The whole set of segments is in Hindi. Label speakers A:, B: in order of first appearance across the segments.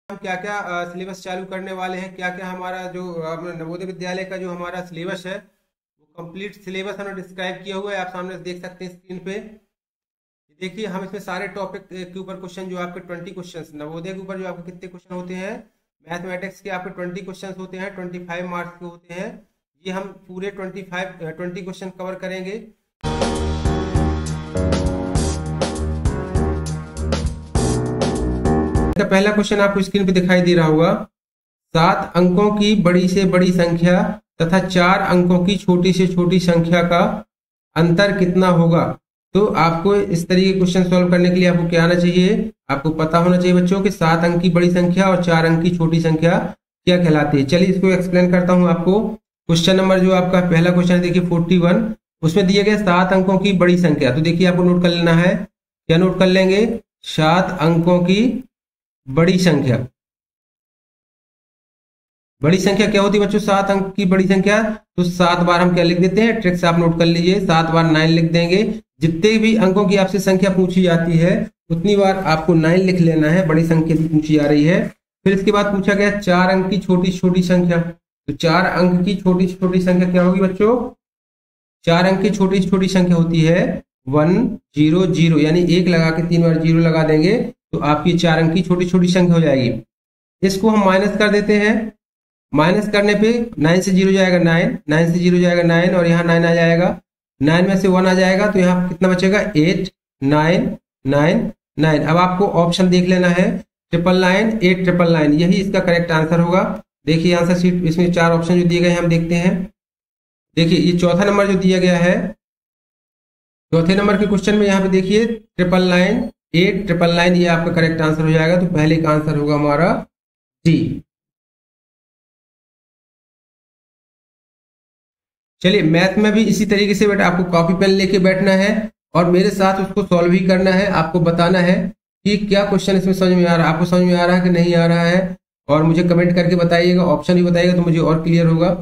A: हम क्या क्या सिलेबस चालू करने वाले हैं, क्या क्या हमारा जो नवोदय विद्यालय का जो हमारा सिलेबस है वो कंप्लीट सिलेबस हमने डिस्क्राइब किया हुआ है। आप सामने देख सकते हैं स्क्रीन पे। देखिए हम इसमें सारे टॉपिक के ऊपर क्वेश्चन जो आपके 20 क्वेश्चन नवोदय के ऊपर जो आपके कितने क्वेश्चन होते हैं, मैथमेटिक्स के आपके 20 क्वेश्चन होते हैं, 25 मार्क्स के होते हैं। ये हम पूरे 20 क्वेश्चन कवर करेंगे। पहला क्वेश्चन आपको स्क्रीन पे दिखाई दे रहा होगा। 7 अंकों की बड़ी से बड़ी संख्या तथा 4 अंकों की छोटी से छोटी संख्या का अंतर कितना होगा। तो आपको इस तरीके के क्वेश्चन सॉल्व करने के लिए आपको क्या आना चाहिए, आपको पता होना चाहिए बच्चों कि 7 अंक की बड़ी संख्या और 4 अंक की छोटी संख्या क्या कहलाती है। चलिए इसको एक्सप्लेन करता हूं आपको। क्वेश्चन नंबर जो आपका पहला क्वेश्चन है देखिए 41, उसमें दिए गए 7 अंकों की बड़ी संख्या। तो देखिए आपको नोट कर लेना है, क्या नोट कर लेंगे, 7 अंकों की बड़ी संख्या। बड़ी संख्या क्या होती है बच्चों, 7 अंक की बड़ी संख्या। तो 7 बार हम क्या लिख देते हैं, ट्रिक से आप नोट कर लीजिए, 7 बार 9 लिख देंगे। जितने भी अंकों की आपसे संख्या पूछी जाती है उतनी बार आपको 9 लिख लेना है, बड़ी संख्या भी पूछी जा रही है। फिर इसके बाद पूछा गया 4 अंक की छोटी छोटी संख्या। तो 4 अंक की छोटी छोटी संख्या क्या होगी बच्चों, 4 अंक की छोटी छोटी संख्या होती है 100, यानी 1 लगा के 3 बार 0 लगा देंगे तो आपकी 4 अंक की छोटी छोटी संख्या हो जाएगी। इसको हम माइनस कर देते हैं। माइनस करने पे 9 से 0 जाएगा 9, 9 से 0 जाएगा 9 और यहाँ 9 आ जाएगा। 9 में से 1 आ जाएगा तो यहाँ कितना बचेगा 8 9 9 9। अब आपको ऑप्शन देख लेना है, 999 8999, यही इसका करेक्ट आंसर होगा। देखिए आंसर शीट इसमें 4 ऑप्शन जो दिए गए हैं हम देखते हैं। देखिए ये चौथा नंबर जो दिया गया है, चौथे नंबर के क्वेश्चन में यहाँ पे देखिए 999 8999, ये आपका करेक्ट आंसर हो जाएगा। तो पहले का आंसर होगा हमारा डी। चलिए मैथ में भी इसी तरीके से बेटा आपको कॉपी पेन लेके बैठना है और मेरे साथ उसको सॉल्व ही करना है। आपको बताना है कि क्या क्वेश्चन इसमें समझ में आ रहा है, आपको समझ में आ रहा है कि नहीं आ रहा है, और मुझे कमेंट करके बताइएगा, ऑप्शन भी बताइएगा तो मुझे और क्लियर होगा।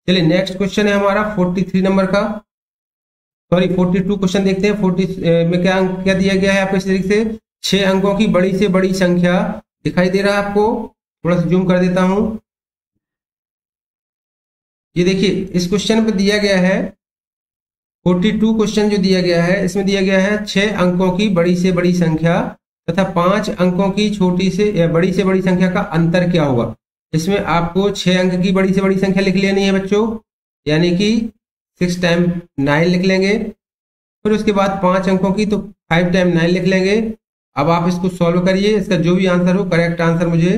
A: चलिए नेक्स्ट क्वेश्चन है हमारा 43 नंबर का, सॉरी 42 क्वेश्चन देखते हैं। 40 में क्या दिया गया है आपको इस तरीके से, 6 अंकों की बड़ी से बड़ी संख्या। दिखाई दे रहा है आपको, थोड़ा सा जूम कर देता हूं। ये देखिए इस क्वेश्चन पे दिया गया है 42 क्वेश्चन जो दिया गया है, इसमें दिया गया है 6 अंकों की बड़ी से बड़ी संख्या तथा 5 अंकों की छोटी से बड़ी संख्या का अंतर क्या होगा। इसमें आपको 6 अंक की बड़ी से बड़ी संख्या लिख लेनी है बच्चों, यानी कि 6 टाइम 9 लिख लेंगे। फिर उसके बाद 5 अंकों की तो 5 टाइम 9 लिख लेंगे। अब आप इसको सॉल्व करिए, इसका जो भी आंसर हो करेक्ट आंसर मुझे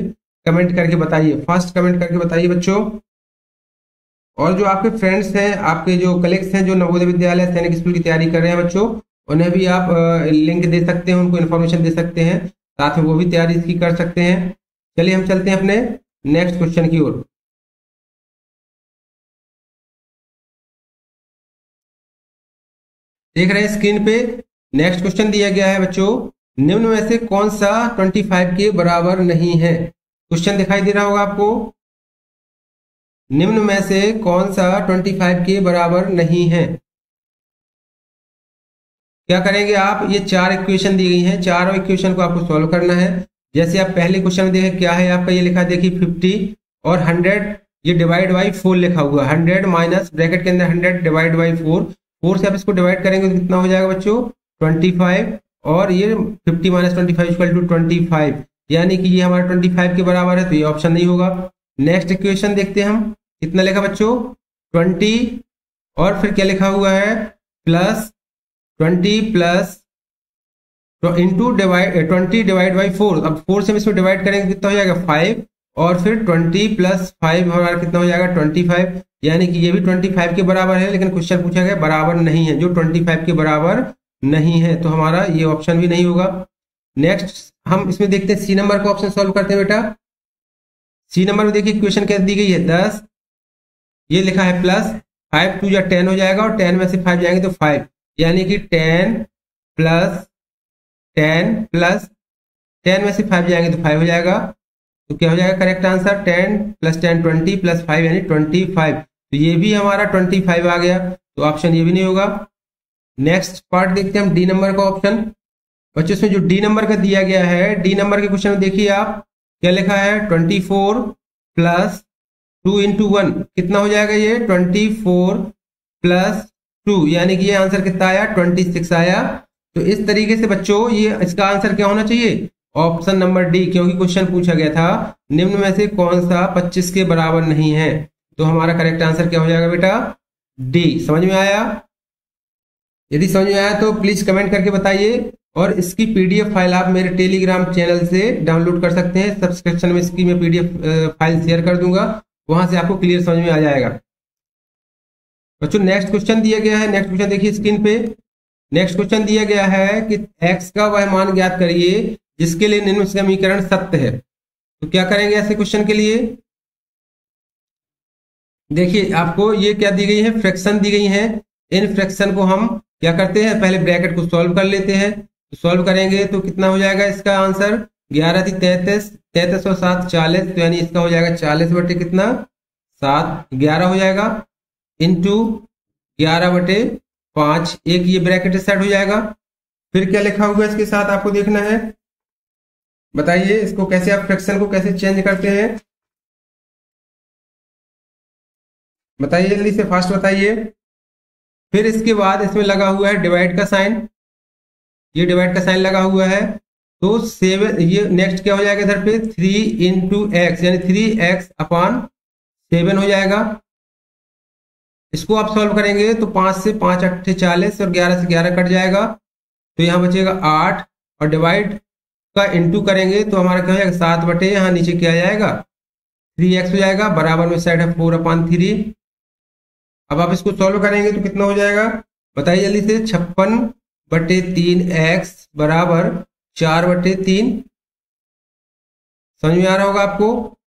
A: कमेंट करके बताइए, फर्स्ट कमेंट करके बताइए बच्चों। और जो आपके फ्रेंड्स हैं, आपके जो कलीग्स हैं जो नवोदय विद्यालय सैनिक स्कूल की तैयारी कर रहे हैं बच्चों, उन्हें भी आप लिंक दे सकते हैं, उनको इन्फॉर्मेशन दे सकते हैं, साथ में वो भी तैयारी इसकी कर सकते हैं। चलिए हम चलते हैं अपने नेक्स्ट क्वेश्चन की ओर। देख रहे हैं स्क्रीन पे, नेक्स्ट क्वेश्चन दिया गया है बच्चों, निम्न में से कौन सा 25 के बराबर नहीं है। क्वेश्चन दिखाई दे रहा होगा आपको, निम्न में से कौन सा 25 के बराबर नहीं है। क्या करेंगे आप, ये 4 इक्वेशन दी गई हैं, चारों इक्वेशन को आपको सॉल्व करना है। जैसे आप पहले क्वेश्चन में देखें क्या है आपका, ये लिखा है देखिए 50 और 100, ये डिवाइड बाई 4 लिखा हुआ है। 100 माइनस ब्रैकेट के अंदर 100 डिवाइड बाई 4 से आप इसको डिवाइड करेंगे तो कितना हो जाएगा बच्चों 25, और ये 50 माइनस 25 इक्वल टू 25, यानी कि ये हमारा 25 के बराबर है, तो ये ऑप्शन नहीं होगा। नेक्स्ट इक्वेशन देखते हैं हम, कितना लिखा बच्चों 20, और फिर क्या लिखा हुआ है plus 20 plus into divide by 4। अब 4 से हम इसमें डिवाइड करेंगे कितना हो जाएगा 5, और फिर 20 प्लस 5 हमारा कितना हो जाएगा 25, यानी कि ये भी 25 के बराबर है, लेकिन क्वेश्चन पूछा गया बराबर नहीं है, जो 25 के बराबर नहीं है, तो हमारा ये ऑप्शन भी नहीं होगा। नेक्स्ट हम इसमें देखते हैं सी नंबर का ऑप्शन सॉल्व करते हैं बेटा। सी नंबर में देखिए इक्वेशन क्या दी गई है 10, ये लिखा है प्लस 5 2 या 10 हो जाएगा, और 10 में से 5 जाएंगे तो 5, यानी कि 10 प्लस 10 में से 5 जाएंगे तो 5 हो जाएगा। तो क्या हो जाएगा करेक्ट आंसर 10 प्लस 10 20 प्लस 5 यानी 25। तो ये भी हमारा 25 आ गया, तो ऑप्शन ये भी नहीं होगा। नेक्स्ट पार्ट देखते हैं हम डी नंबर का ऑप्शन। बच्चों इसमें जो डी नंबर का दिया गया है, डी नंबर के क्वेश्चन में देखिए आप क्या लिखा है 24 प्लस 2 इंटू 1 कितना हो जाएगा ये 24 प्लस 2 यानी कि ये आंसर कितना आया 26 आया। तो इस तरीके से बच्चों ये इसका आंसर क्या होना चाहिए ऑप्शन नंबर डी, क्योंकि क्वेश्चन पूछा गया था निम्न में से कौन सा 25 के बराबर नहीं है। तो हमारा करेक्ट आंसर क्या हो जाएगा बेटा डी। समझ में आया? यदि समझ में आया तो प्लीज कमेंट करके बताइए और इसकी पीडीएफ फाइल आप मेरे टेलीग्राम चैनल से डाउनलोड कर सकते हैं। सब्सक्रिप्शन में इसकी मैं पीडीएफ फाइल शेयर कर दूंगा, वहां से आपको क्लियर समझ में आ जाएगा। बच्चों नेक्स्ट क्वेश्चन दिया गया है, नेक्स्ट क्वेश्चन देखिए स्क्रीन पे। नेक्स्ट क्वेश्चन दिया गया है कि x का वह मान ज्ञात करिए जिसके लिए निम्न समीकरण सत्य है। तो क्या करेंगे ऐसे क्वेश्चन के लिए? देखिए आपको ये क्या दी गई है फ्रैक्शन दी गई है। इन फ्रैक्शन को हम क्या करते हैं पहले ब्रैकेट को सॉल्व कर लेते हैं। तो सॉल्व करेंगे तो कितना हो जाएगा इसका आंसर 11 थी 33, 33 और 7 40, तो यानी इसका हो जाएगा 40 बटे कितना 7 11 हो जाएगा इंटू 11 बटे 5 एक ये ब्रैकेट सेट हो जाएगा। फिर क्या लिखा होगा इसके साथ आपको देखना है, बताइए इसको कैसे आप फ्रैक्शन को कैसे चेंज करते हैं, बताइए जल्दी से फास्ट बताइए। फिर इसके बाद इसमें लगा हुआ है डिवाइड का साइन, ये डिवाइड का साइन लगा हुआ है। तो 7 ये नेक्स्ट क्या हो जाएगा इधर पे 3 इंटू एक्स यानी 3x अपॉन 7 हो जाएगा। इसको आप सॉल्व करेंगे तो 5 से 5 8 40 और 11 से 11 कट जाएगा, तो यहाँ बचेगा 8 और डिवाइड का इंटू करेंगे तो हमारा क्या हो जाएगा 7 बटे यहाँ नीचे क्या आ जाएगा 3x हो जाएगा, बराबर में साइड है 4/3। अब आप इसको सॉल्व करेंगे तो कितना हो जाएगा बताइए जल्दी से 56 बटे 3x बराबर 4/3। समझ में आ रहा होगा आपको।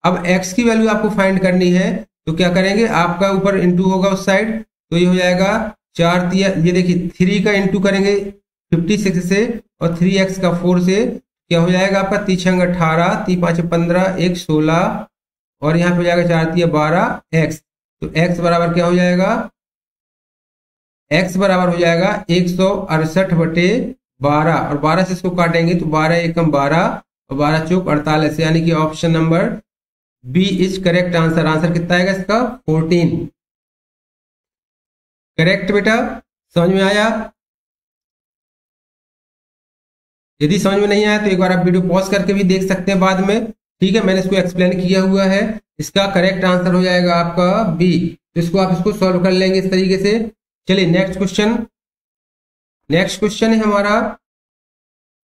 A: अब x की वैल्यू आपको फाइंड करनी है तो क्या करेंगे आपका ऊपर इंटू होगा उस साइड, तो ये हो जाएगा 4 ये देखिए 3 का इंटू करेंगे 56 से और 3x का 4 से क्या हो जाएगा आपका 3 6 18 3 5 15 1 16 और यहाँ पे हो जाएगा 4 3 12 x। तो x बराबर क्या हो जाएगा x बराबर हो जाएगा 168 बटे 12 और 12 से इसको काटेंगे तो 12 एकम 12 और 12 चौक 48 यानी कि option number B is correct answer. Answer कितना आएगा इसका 14 करेक्ट बेटा। समझ में आया? यदि समझ में नहीं आया तो एक बार आप वीडियो पॉज करके भी देख सकते हैं बाद में, ठीक है। मैंने इसको एक्सप्लेन किया हुआ है। इसका करेक्ट आंसर हो जाएगा आपका बी। तो इसको आप इसको सॉल्व कर लेंगे इस तरीके से। चलिए नेक्स्ट क्वेश्चन, नेक्स्ट क्वेश्चन है हमारा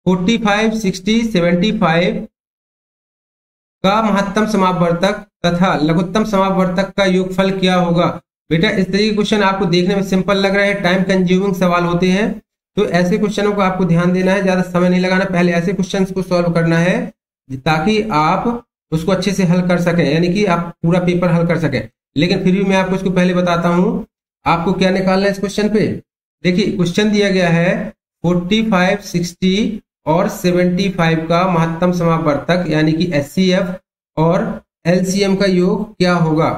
A: 45 60 75 का महत्तम समापवर्तक तथा लघुत्तम समापवर्तक का योगफल क्या होगा। बेटा इस तरीके के क्वेश्चन आपको देखने में सिंपल लग रहे हैं, टाइम कंज्यूमिंग सवाल होते हैं, तो ऐसे क्वेश्चनों को आपको ध्यान देना है, ज्यादा समय नहीं लगाना, पहले ऐसे क्वेश्चंस को सॉल्व करना है ताकि आप उसको अच्छे से हल कर सकें, यानी कि आप पूरा पेपर हल कर सकें। लेकिन फिर भी मैं आपको इसको पहले बताता हूं आपको क्या निकालना है इस क्वेश्चन पे। देखिए क्वेश्चन दिया गया है 45 60 और 75 का महत्तम समापवर्तक यानी कि HCF और LCM का योग क्या होगा।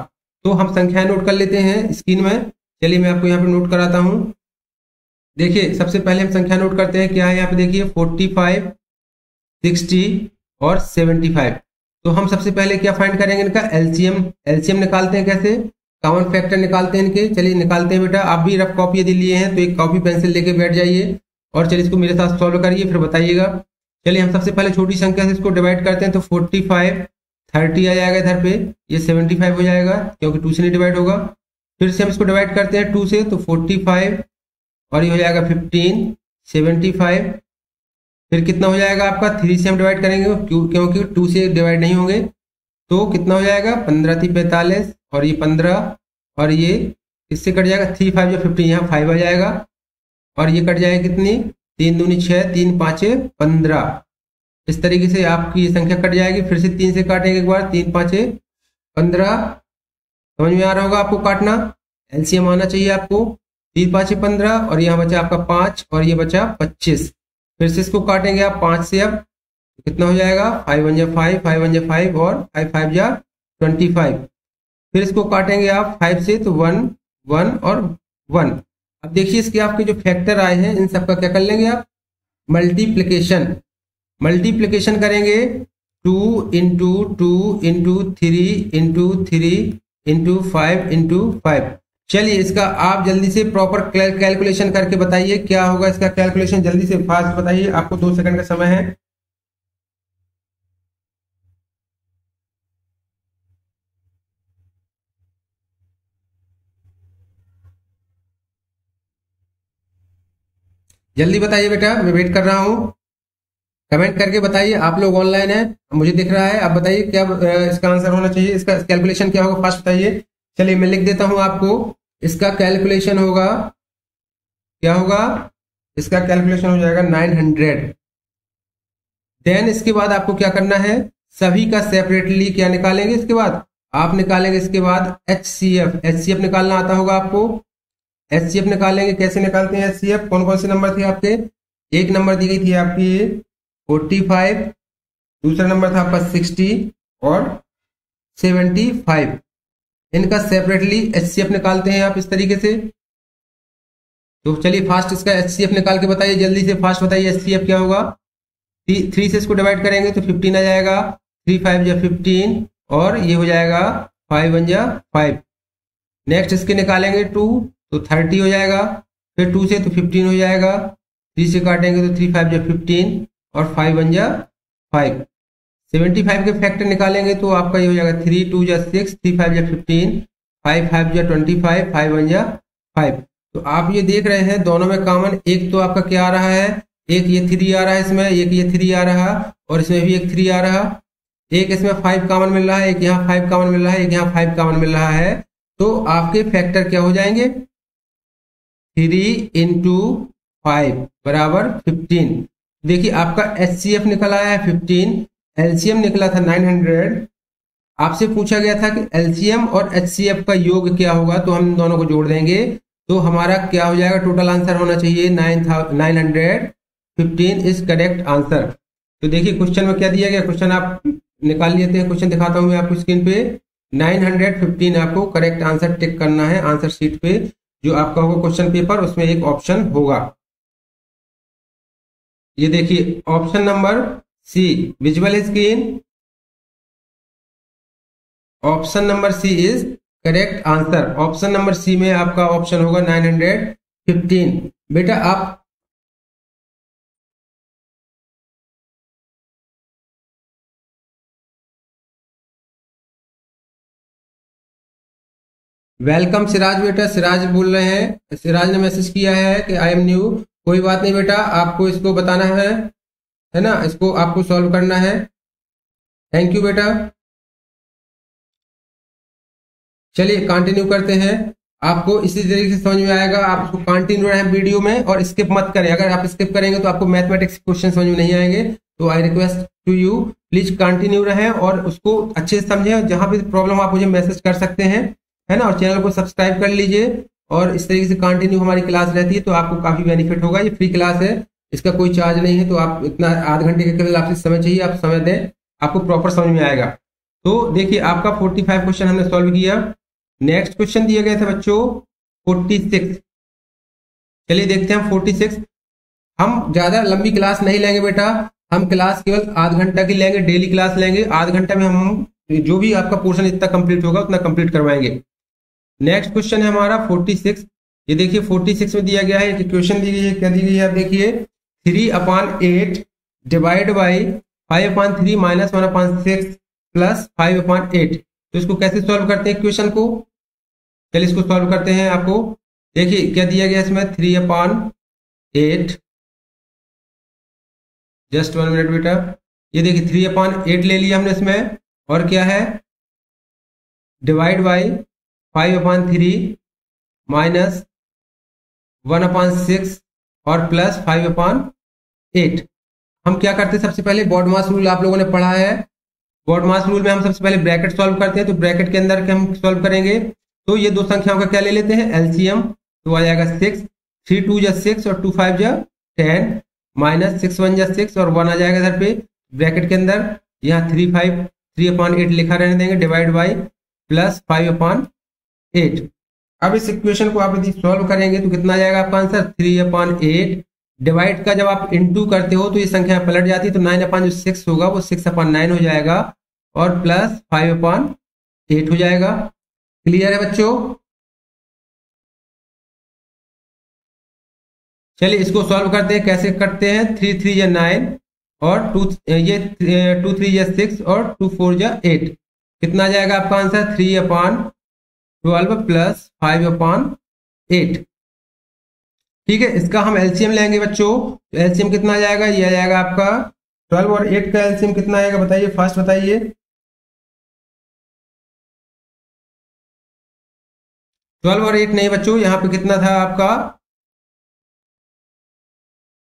A: तो हम संख्या नोट कर लेते हैं स्क्रीन में। चलिए मैं आपको यहाँ पे नोट कराता हूं। देखिए सबसे पहले हम संख्या नोट करते हैं, क्या है यहाँ पे देखिए 45 60 और 75। तो हम सबसे पहले क्या फाइंड करेंगे इनका एलसीएम निकालते हैं, कैसे कॉमन फैक्टर निकालते हैं इनके। चलिए निकालते हैं बेटा, आप भी रफ कॉपी यदि लिए हैं तो एक कॉपी पेंसिल लेके बैठ जाइए और चलिए इसको मेरे साथ सॉल्व करिए फिर बताइएगा। चलिए हम सबसे पहले छोटी संख्या से इसको डिवाइड करते हैं, तो 45 30 आ जाएगा इधर पे, ये 75 हो जाएगा क्योंकि 2 से नहीं डिवाइड होगा। फिर से हम इसको डिवाइड करते हैं 2 से, तो 45 और ये हो जाएगा 15 75। फिर कितना हो जाएगा आपका 3 से हम डिवाइड करेंगे क्योंकि 2 से डिवाइड नहीं होंगे, तो कितना हो जाएगा 15 थी 45 और ये 15 और ये इससे कट जाएगा 3 5 या 15, यहाँ 5 आ जाएगा और ये कट जाएगा कितनी 3 दूनी 6 3 5 15। इस तरीके से आपकी ये संख्या कट जाएगी। फिर से 3 से काटेंगे एक बार, 3 5 15। समझ में आ रहा होगा आपको काटना, एलसीएम आना चाहिए आपको। 3 5 15 और यहाँ बचा आपका 5 और ये बचा 25। फिर से इसको काटेंगे आप 5 से, अब कितना हो जाएगा 5 1 जा 5 5 1 जा 5 और 5 5 जा 25। फिर इसको काटेंगे आप 5 से, तो 1 1 और 1। अब देखिए इसके आपके जो फैक्टर आए हैं इन सबका क्या कर लेंगे आप मल्टीप्लिकेशन करेंगे। 2 × 2 × 3 × 3 × 5 × 5। चलिए इसका आप जल्दी से प्रॉपर कैलकुलेशन करके बताइए क्या होगा इसका कैलकुलेशन, जल्दी से फास्ट बताइए, आपको 2 सेकंड का समय है। जल्दी बताइए बेटा, मैं वेट कर रहा हूँ। कमेंट करके बताइए, आप लोग ऑनलाइन है, मुझे दिख रहा है। आप बताइए क्या इसका आंसर होना चाहिए, इसका कैलकुलेशन क्या होगा, फास्ट बताइए। चलिए मैं लिख देता हूं आपको, इसका कैलकुलेशन होगा, क्या होगा, इसका कैलकुलेशन हो जाएगा 900। देन इसके बाद आपको क्या करना है, सभी का सेपरेटली क्या निकालेंगे, इसके बाद आप निकालेंगे इसके बाद HCF निकालना आता होगा आपको। HCF निकालेंगे, कैसे निकालते हैं HCF, कौन कौन से नंबर थे आपके, एक नंबर दी गई थी आपकी 45, दूसरा नंबर था आपका 60 और 75। इनका सेपरेटली HCF निकालते हैं आप इस तरीके से। तो चलिए फास्ट इसका HCF निकाल के बताइए, जल्दी से फास्ट बताइए HCF क्या होगा। 3 से इसको डिवाइड करेंगे तो 15 आ जाएगा, 3 5 जा 15 और ये हो जाएगा 5 1 जा 5। नेक्स्ट इसके निकालेंगे 2 तो 30 हो जाएगा, फिर 2 से तो 15 हो जाएगा, 3 से काटेंगे तो 3 5 जा 15 और 5 1 जा 5। 75 के फैक्टर निकालेंगे तो आपका ये हो जाएगा 3 2 जा 6, 3 5 जा 15, 5 5 जा 25, 5 1 जा 5। तो आप ये देख रहे हैं दोनों में कॉमन एक तो आपका क्या आ रहा है, एक ये 3 आ रहा है इसमें, एक ये 3 आ रहा और इसमें भी एक 3 आ रहा, एक इसमें 5 कॉमन मिल रहा है, एक यहाँ 5 कॉमन मिल रहा है, एक यहाँ 5 कॉमन मिल रहा है। तो आपके फैक्टर क्या हो जाएंगे, 3 × 5 बराबर 15। देखिए आपका HCF निकल आया है 15, LCM निकला था 900। आपसे पूछा गया था कि LCM और HCF का योग क्या होगा, तो हम दोनों को जोड़ देंगे तो हमारा क्या हो जाएगा, टोटल आंसर होना चाहिए 915 इज करेक्ट आंसर। तो देखिए क्वेश्चन में क्या दिया गया, क्वेश्चन आप निकाल लेते हैं, क्वेश्चन दिखाता हूं मैं आपको स्क्रीन पे। 915 आपको करेक्ट आंसर टिक करना है आंसर शीट पे, जो आपका होगा क्वेश्चन पेपर, उसमें एक ऑप्शन होगा। ये देखिए option number C, visual screen, option number C is correct answer. Option number C में आपका ऑप्शन होगा 915। बेटा आप वेलकम सिराज, बेटा सिराज बोल रहे हैं, सिराज ने मैसेज किया है कि आई एम न्यू। कोई बात नहीं बेटा, आपको इसको बताना है ना, इसको आपको सॉल्व करना है। थैंक यू बेटा। चलिए कंटिन्यू करते हैं, आपको इसी तरीके से समझ में आएगा, आप इसको कंटिन्यू रहें वीडियो में और स्किप मत करें। अगर आप स्किप करेंगे तो आपको मैथमेटिक्स क्वेश्चन समझ में नहीं आएंगे। तो I request to you please continue रहें और उसको अच्छे से समझें। जहां भी प्रॉब्लम आप मुझे मैसेज कर सकते हैं, है ना, और चैनल को सब्सक्राइब कर लीजिए। और इस तरीके से कंटिन्यू हमारी क्लास रहती है तो आपको काफी बेनिफिट होगा। ये फ्री क्लास है, इसका कोई चार्ज नहीं है, तो आप इतना आध घंटे के केवल आपसे समय चाहिए, आप समय दें, आपको प्रॉपर समझ में आएगा। तो देखिए आपका 45 क्वेश्चन हमने सॉल्व किया। नेक्स्ट क्वेश्चन दिया गया था बच्चों 46। चलिए देखते हैं 46। हम ज्यादा लंबी क्लास नहीं लेंगे बेटा, हम क्लास केवल आध घंटा की लेंगे, डेली क्लास लेंगे। आध घंटे में हम जो भी आपका पोर्शन इतना कंप्लीट होगा उतना कंप्लीट करवाएंगे। नेक्स्ट क्वेश्चन है हमारा 46। ये देखिए 46 में दिया गया है, एक इक्वेशन दी गई है, क्या दी गई है आप देखिए, 3/8 डिवाइड बाई 5/3 माइनस 1/6 प्लस 5/8। तो इसको कैसे सॉल्व करते हैं इक्वेशन को, चलिए इसको सॉल्व करते हैं। आपको देखिए क्या दिया गया इसमें, 3/8, जस्ट 1 मिनट बेटा। ये देखिए 3/8 ले लिया हमने इसमें, और क्या है, डिवाइड बाई 5/3 माइनस 1/6 और प्लस 5/8। हम क्या करते हैं, सबसे पहले बॉडमास रूल आप लोगों ने पढ़ा है। बॉडमास रूल में हम सबसे पहले ब्रैकेट सॉल्व करते हैं, तो ब्रैकेट के अंदर के हम सॉल्व करेंगे। तो ये दो संख्याओं का क्या ले लेते हैं, एलसीएम, तो आ जाएगा 6, 3 2 जा 6 और 2 5 जा 10 माइनस 6 1 जा 6 और 1 आ जाएगा इधर पे ब्रैकेट के अंदर। यहाँ 3/8 लिखा रहने देंगे, डिवाइड बाई प्लस 5/8। अब इस इक्वेशन को आप यदि सॉल्व करेंगे तो कितना आ जाएगा आपका आंसर, 3/8 डिवाइड का जब आप इनटू करते हो तो ये संख्या पलट जाती है, तो 9/6 होगा वो 6/9 हो जाएगा और प्लस 5/8 हो जाएगा। क्लियर है बच्चों? चलिए इसको सॉल्व करते हैं। कैसे करते हैं? 3 3 या 9 और 2 3 या 6 और 2 4 या 8। कितना आ जाएगा आपका आंसर? 3/12 प्लस 5/8। ठीक है, इसका हम एलसीएम लेंगे बच्चों। तो एलसीएम कितना आ जाएगा? ये आ जाएगा आपका 12 और 8 का एलसीएम कितना आएगा बताइए, फास्ट बताइए। 12 और 8 नहीं बच्चों, यहाँ पे कितना था आपका,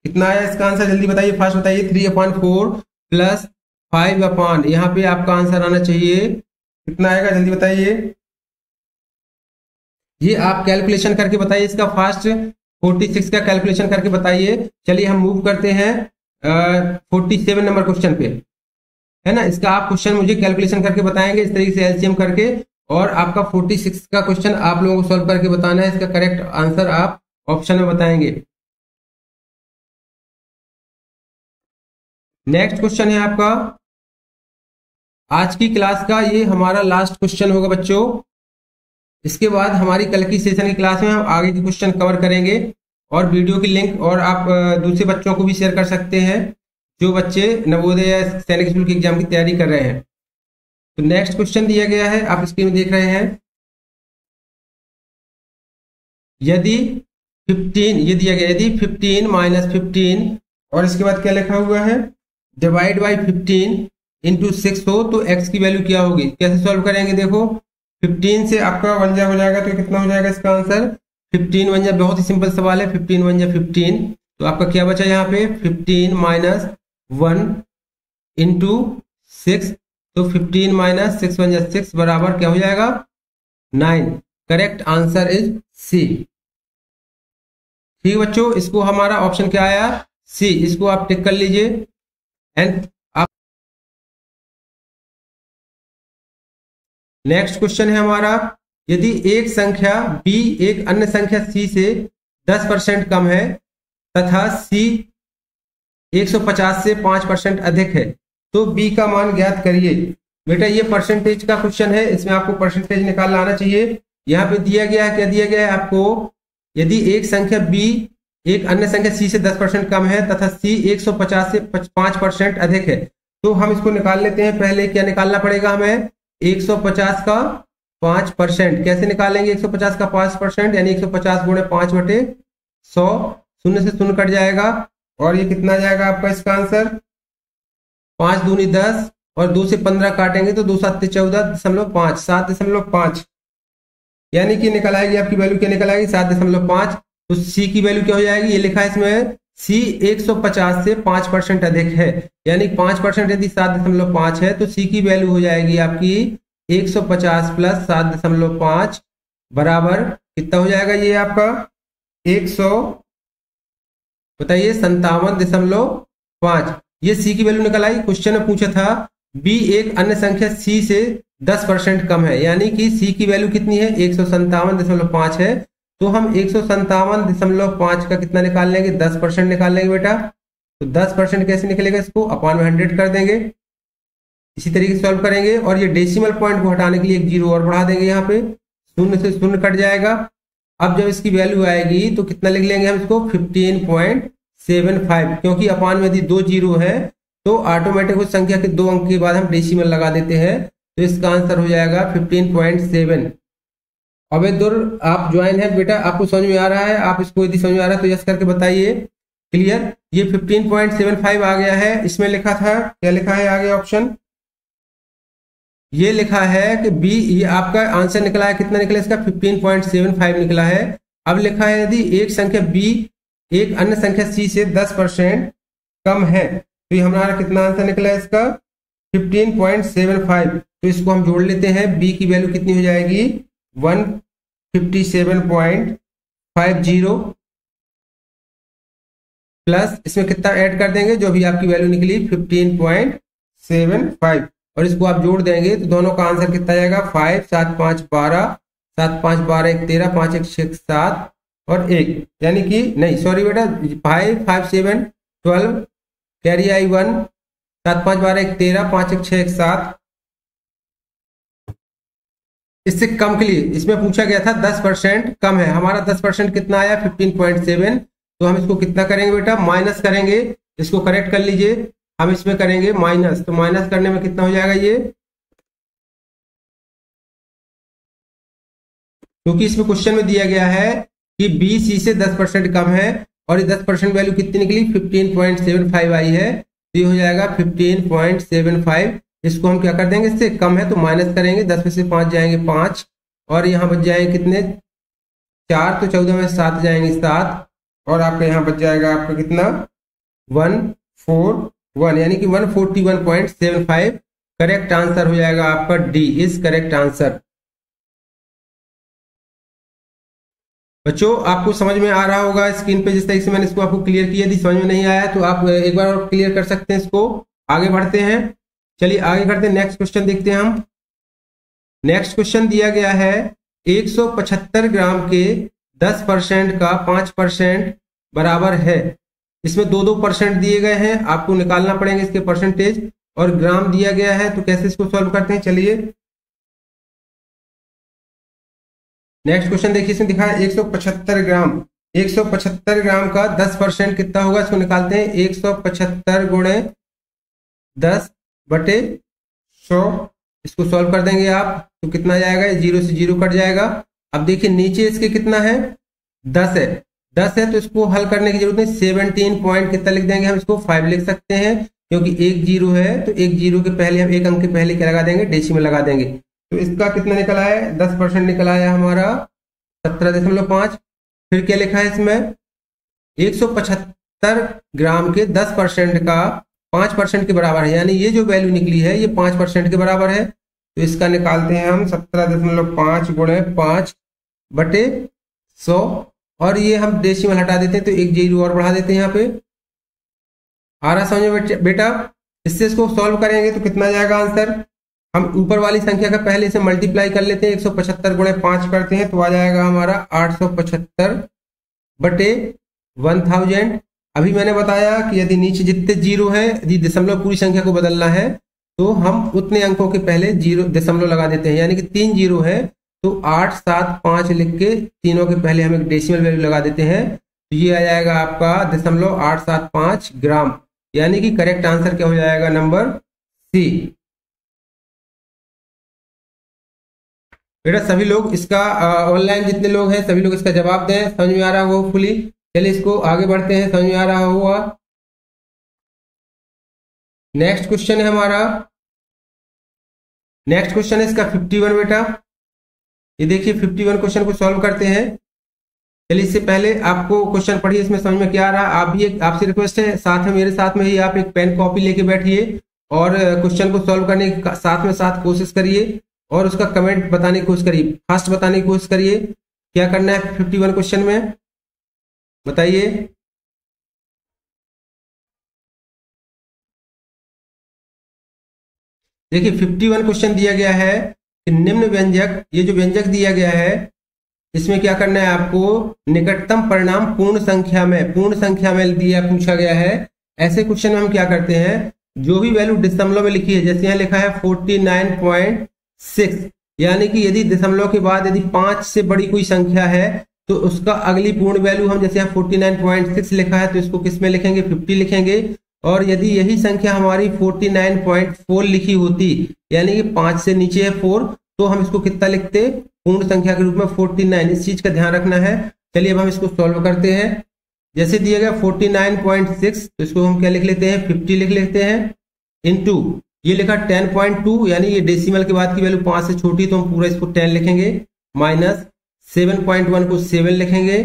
A: कितना आया इसका आंसर? जल्दी बताइए, फास्ट बताइए। 3/4 प्लस 5 यहाँ पे आपका आंसर आना चाहिए, कितना आएगा जल्दी बताइए। ये आप कैलकुलेशन करके बताइए इसका फास्ट। 46 का कैलकुलेशन करके बताइए। चलिए हम मूव करते हैं 47 नंबर क्वेश्चन पे, है ना। इसका आप क्वेश्चन मुझे कैलकुलेशन करके बताएंगे इस तरीके से एलसीएम करके, और आपका 46 का क्वेश्चन आप लोगों को सॉल्व करके बताना है। इसका करेक्ट आंसर आप ऑप्शन में बताएंगे। नेक्स्ट क्वेश्चन है आपका आज की क्लास का, ये हमारा लास्ट क्वेश्चन होगा बच्चों। इसके बाद हमारी कल की सेशन की क्लास में हम आगे के क्वेश्चन कवर करेंगे, और वीडियो की लिंक और आप दूसरे बच्चों को भी शेयर कर सकते हैं जो बच्चे नवोदय या सैनिक स्कूल की एग्जाम की तैयारी कर रहे हैं। तो नेक्स्ट क्वेश्चन दिया गया है, आप स्क्रीन में देख रहे हैं। यदि 15 ये दिया गया, यदि 15 - 15 और इसके बाद क्या लिखा हुआ है, डिवाइड बाई 15 इंटू 6 हो तो x की वैल्यू क्या होगी। कैसे सॉल्व करेंगे? देखो 15 से आपका 1 हो जाएगा तो कितना हो जाएगा इसका आंसर? 15 1 बहुत ही सिंपल सवाल है। 15 1 15, तो आपका क्या बचा यहाँ पे? 15 - 1 इंटू 6, तो 15 - 6 1 6 बराबर क्या हो जाएगा? 9। Correct answer is C. ठीक है बच्चों, इसको हमारा ऑप्शन क्या आया? सी। इसको आप टिक कर लीजिए। एंड आप नेक्स्ट क्वेश्चन है हमारा, यदि एक संख्या b एक अन्य संख्या c से 10% कम है तथा c 150 से 5% अधिक है तो b का मान ज्ञात करिए। बेटा ये परसेंटेज का क्वेश्चन है, इसमें आपको परसेंटेज निकालना आना चाहिए। यहाँ पे दिया गया है, क्या दिया गया है आपको? यदि एक संख्या b एक अन्य संख्या c से 10% कम है तथा c 150 से 5% अधिक है, तो हम इसको निकाल लेते हैं। पहले क्या निकालना पड़ेगा हमें? 150 का 5%। कैसे निकालेंगे 150 का 5%? यानी 150 गुणे 5/100, शून्य से शून्य कट जाएगा और ये कितना आ जाएगा आपका इसका आंसर? 5 दूनी 10 और 2 से 15 काटेंगे तो 2 7 14.5, 7.5, यानी कि निकल आएगी आपकी वैल्यू, क्या निकल आएगी? 7.5। तो सी की वैल्यू क्या हो जाएगी? ये लिखा है इसमें सी 150 से 5% अधिक है, यानी 5% यदि 7.5 है तो सी की वैल्यू हो जाएगी आपकी 150 प्लस 7.5 बराबर कितना हो जाएगा? ये आपका 100 बताइए 57.5। ये सी की वैल्यू निकल आई। क्वेश्चन में पूछा था बी एक अन्य संख्या सी से 10% कम है, यानी कि सी की वैल्यू कितनी है? 157.5 है। तो हम 157.5 का कितना निकाल लेंगे? 10% निकाल लेंगे बेटा। तो 10% कैसे निकलेगा? इसको अपॉन में 100 कर देंगे। इसी तरीके से सॉल्व करेंगे और ये डेसिमल पॉइंट को हटाने के लिए एक जीरो और बढ़ा देंगे। यहाँ पे शून्य से शून्य कट जाएगा। अब जब इसकी वैल्यू आएगी तो कितना लिख लेंगे हम इसको? 15.75, क्योंकि अपॉन में यदि 2 जीरो है तो ऑटोमेटिक उस संख्या के 2 अंक के बाद हम डेसिमल लगा देते हैं, तो इसका आंसर हो जाएगा 15.7। अबेदुर आप ज्वाइन है बेटा, आपको समझ में आ रहा है? आप इसको यदि समझ में आ रहा है तो यस करके बताइए। क्लियर? ये 15.75 आ गया है। इसमें लिखा था, क्या लिखा है आगे ऑप्शन? ये लिखा है कि बी, ये आपका आंसर निकला है, कितना निकला इसका? 15.75 निकला है। अब लिखा है यदि एक संख्या बी एक अन्य संख्या सी से 10% कम है तो ये हमारा कितना आंसर निकला है इसका? 15.75। तो इसको हम जोड़ लेते हैं। बी की वैल्यू कितनी हो जाएगी? 157.50 प्लस इसमें कितना ऐड कर देंगे? जो भी आपकी वैल्यू निकली 15.75, और इसको आप जोड़ देंगे तो दोनों का आंसर कितना आएगा? 5 7 5 12, 7 5 12 1 13, 5 1 6 7, और 1, यानी कि नहीं सॉरी बेटा 5 5 7 12 कैरी आई 1 7 5 12 1 13 5 1 6 1 7। इससे कम के लिए इसमें पूछा गया था 10% कम है, हमारा 10% कितना आया 15.7। तो हम इसको कितना करेंगे बेटा माइनस करेंगे, इसको करेक्ट कर लीजिए, हम इसमें करेंगे माइनस, तो माइनस करने में कितना हो जाएगा ये, क्योंकि इसमें क्वेश्चन में दिया गया है कि बी सी से 10% कम है और ये 10% वैल्यू कितनी निकली 15.75 आई है, तो ये हो जाएगा 15.75। इसको हम क्या कर देंगे, इससे कम है तो माइनस करेंगे, 10 में से 5 जाएंगे 5 और यहाँ बच जाएंगे कितने 4, तो 14 में 7 जाएंगे 7 और आपका यहाँ बच जाएगा आपका कितना 141, यानी कि 141.75 करेक्ट आंसर हो जाएगा आपका डी इज करेक्ट आंसर। बच्चों आपको समझ में आ रहा होगा स्क्रीन पे जिस तरीके से मैंने इसको आपको क्लियर किया, यदि समझ में नहीं आया तो आप एक बार और क्लियर कर सकते हैं इसको। आगे बढ़ते हैं, चलिए आगे करते हैं, नेक्स्ट क्वेश्चन देखते हैं हम। नेक्स्ट क्वेश्चन दिया गया है 175 ग्राम के 10% का 5% बराबर है। इसमें 2% दिए गए हैं, आपको निकालना पड़ेंगे इसके परसेंटेज, और ग्राम दिया गया है, तो कैसे इसको सॉल्व करते हैं। चलिए नेक्स्ट क्वेश्चन देखिए, इसमें दिखा है 175 ग्राम, 175 ग्राम का 10% कितना होगा, इसको निकालते हैं। 175 गुणे 10 बटे 100, इसको सॉल्व कर देंगे आप तो कितना जाएगा, 0 से 0 कट जाएगा। अब देखिए नीचे इसके कितना है 10 है, 10 है तो इसको हल करने की जरूरत नहीं, 17 पॉइंट कितना लिख देंगे हम, इसको 5 लिख सकते हैं, क्योंकि एक 0 है तो एक 0 के पहले हम एक अंक के पहले क्या लगा देंगे, डेसिमल लगा देंगे। तो इसका कितना निकला है 10% निकला है हमारा 17.5। फिर क्या लिखा है इसमें 175 ग्राम के 10% का 5% के बराबर है, यानी ये जो वैल्यू निकली है ये 5% के बराबर है। तो इसका निकालते हैं हम 17.5 गुणे 5 बटे 100, और ये हम डेसिमल हटा देते हैं तो एक 0 और बढ़ा देते हैं यहाँ पे। आ रहा समझ बेटा, इससे इसको सॉल्व करेंगे तो कितना जाएगा आंसर, हम ऊपर वाली संख्या का पहले से मल्टीप्लाई कर लेते हैं, 175 गुणे 5 करते हैं तो आ जाएगा हमारा 875 बटे 1000। अभी मैंने बताया कि यदि नीचे जितने 0 है, यदि दशमलव पूरी संख्या को बदलना है तो हम उतने अंकों के पहले 0 दशमलव लगा देते हैं, यानी कि 3 0 है तो 8 7 5 लिख के तीनों के पहले हम एक डेसिमल वैल्यू लगा देते हैं, तो ये आ जाएगा आपका 0.875 ग्राम, यानी कि करेक्ट आंसर क्या हो जाएगा, नंबर सी। बेटा सभी लोग इसका ऑनलाइन जितने लोग हैं सभी लोग इसका जवाब दें, समझ में आ रहा होगा फुली। चलिए इसको आगे बढ़ते हैं, समझ में आ रहा होगा। नेक्स्ट क्वेश्चन है हमारा, नेक्स्ट क्वेश्चन है इसका 51 बेटा। ये देखिए 51 क्वेश्चन को सॉल्व करते हैं। चलिए इससे पहले आपको क्वेश्चन पढ़िए, इसमें समझ में क्या आ रहा है। आप भी आपसे रिक्वेस्ट है साथ में मेरे साथ में ही आप एक पेन कॉपी लेके बैठिए और क्वेश्चन को सॉल्व करने की साथ में साथ कोशिश करिए और उसका कमेंट बताने की कोशिश करिए, फास्ट बताने की कोशिश करिए। क्या करना है 51 क्वेश्चन में बताइए। देखिए 51 क्वेश्चन दिया गया है कि निम्न व्यंजक, ये जो व्यंजक दिया गया है इसमें क्या करना है आपको, निकटतम परिणाम पूर्ण संख्या में दिया पूछा गया है। ऐसे क्वेश्चन में हम क्या करते हैं, जो भी वैल्यू दशमलव में लिखी है, जैसे यहाँ लिखा है 49.6, यानी कि यदि दशमलव के बाद यदि 5 से बड़ी कोई संख्या है तो उसका अगली पूर्ण वैल्यू हम, जैसे यहाँ 49.6 लिखा है तो इसको किस में लिखेंगे, 50 लिखेंगे। और यदि यही संख्या हमारी 49.4 लिखी होती, यानी कि 5 से नीचे है 4, तो हम इसको कितना लिखते, पूर्ण संख्या के रूप में 49। इस चीज का ध्यान रखना है। चलिए अब हम इसको सॉल्व करते हैं। जैसे दिया गया 49.6 तो इसको हम क्या लिख लेते हैं, 50 लिख लेते हैं, इनटू ये लिखा 10.2, यानी ये डेसिमल के बाद की वैल्यू 5 से छोटी तो हम पूरा इसको 10 लिखेंगे, माइनस 7.1 को 7 लिखेंगे।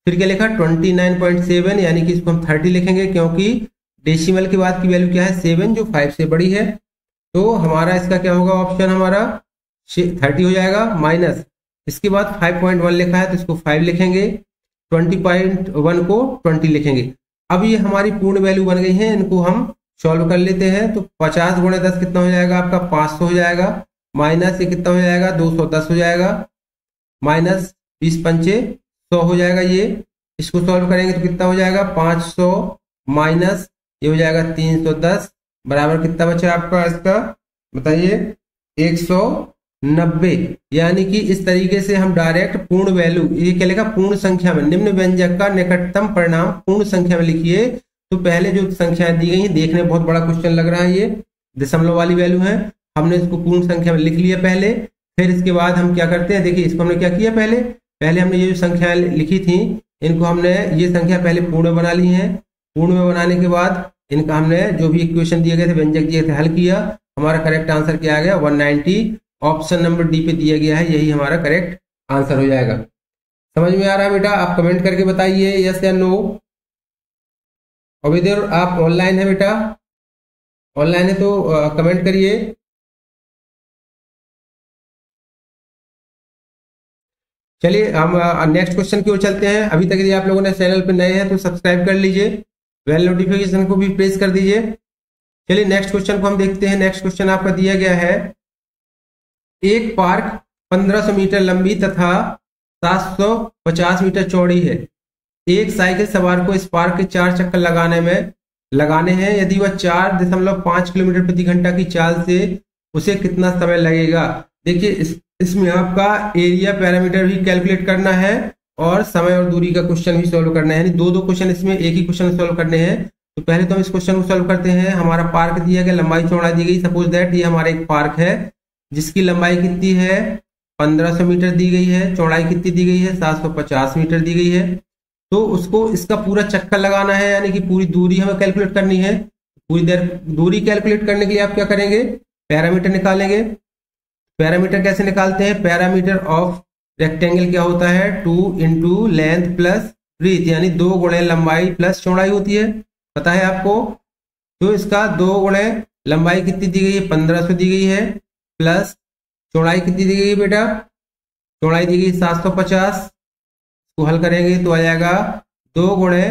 A: फिर क्या लिखा 29.7, यानी कि इसको हम 30 लिखेंगे, क्योंकि डेसिमल के बाद की वैल्यू क्या है 7 जो 5 से बड़ी है। तो हमारा इसका क्या होगा, ऑप्शन हमारा 30 हो जाएगा। माइनस इसके बाद 5.1 लिखा है तो इसको 5 लिखेंगे, 20.1 को 20 लिखेंगे। अब ये हमारी पूर्ण वैल्यू बन गई है, इनको हम सॉल्व कर लेते हैं। तो 50 गुणे 10 कितना हो जाएगा आपका, 500 हो जाएगा। माइनस ये कितना हो जाएगा, 210 हो जाएगा। माइनस 20 पंचे 100 हो जाएगा। ये इसको सॉल्व करेंगे तो कितना हो जाएगा 500 माइनस ये हो जाएगा 310 बराबर कितना बचा आपका इसका बताइए 190। यानी कि इस तरीके से हम डायरेक्ट पूर्ण वैल्यू ये क्या लिखा पूर्ण संख्या में निम्न व्यंजक का निकटतम परिणाम पूर्ण संख्या में लिखिए। तो पहले जो संख्याएं दी गई हैं देखने में बहुत बड़ा क्वेश्चन लग रहा है, ये दशमलव वाली वैल्यू है, हमने इसको पूर्ण संख्या में लिख लिया पहले। फिर इसके बाद हम क्या करते हैं देखिए इसको हमने क्या किया पहले हमने ये जो संख्याएं लिखी थी इनको हमने ये संख्या पहले पूर्ण बना ली है। पूर्ण में बनाने के बाद इनका हमने जो भी इक्वेशन दिए गए थे व्यंजक दिए थे हल किया। हमारा करेक्ट आंसर क्या आ गया 190। ऑप्शन नंबर डी पे दिया गया है, यही हमारा करेक्ट आंसर हो जाएगा। समझ में आ रहा है बेटा? आप कमेंट करके बताइए यस या नो। और इधर आप ऑनलाइन है बेटा? ऑनलाइन है तो कमेंट करिए। चलिए हम नेक्स्ट क्वेश्चन की ओर चलते हैं। अभी तक यदि आप लोगों ने चैनल पर नए हैं तो सब्सक्राइब कर लीजिए, बेल नोटिफिकेशन को भी प्रेस कर दीजिए। चलिए नेक्स्ट क्वेश्चन को हम देखते हैं। नेक्स्ट क्वेश्चन आपका दिया गया है एक पार्क 1500 मीटर लंबी तथा 750 मीटर चौड़ी है। एक साइकिल सवार को इस पार्क के 4 चक्कर लगाने हैं। यदि वह 4.5 किलोमीटर प्रति घंटा की चाल से उसे कितना समय लगेगा। देखिए इसमें आपका एरिया पैरामीटर भी कैलकुलेट करना है और समय और दूरी का क्वेश्चन भी सॉल्व करना है, यानी दो क्वेश्चन इसमें एक ही क्वेश्चन सॉल्व करने हैं। तो पहले तो हम इस क्वेश्चन को सॉल्व करते हैं। हमारा पार्क दिया गया, लंबाई चौड़ाई दी गई। सपोज दैट ये हमारा एक पार्क है जिसकी लंबाई कितनी है 1500 मीटर दी गई है, चौड़ाई कितनी दी गई है 750 मीटर दी गई है। तो उसको इसका पूरा चक्कर लगाना है, यानी कि पूरी दूरी हमें कैलकुलेट करनी है। पूरी दूरी कैलकुलेट करने के लिए आप क्या करेंगे पैरामीटर निकालेंगे। पैरामीटर कैसे निकालते हैं? पैरामीटर ऑफ रेक्टेंगल क्या होता है 2 इंटू लेंथ प्लस ब्रीथ, यानी 2 गुणे लंबाई प्लस चौड़ाई होती है, पता है आपको। तो इसका 2 गुणे लंबाई कितनी दी गई है 1500 दी गई है, प्लस चौड़ाई कितनी दी गई है बेटा, चौड़ाई दी गई 750। इसको हल करेंगे तो आ जाएगा 2 गुणे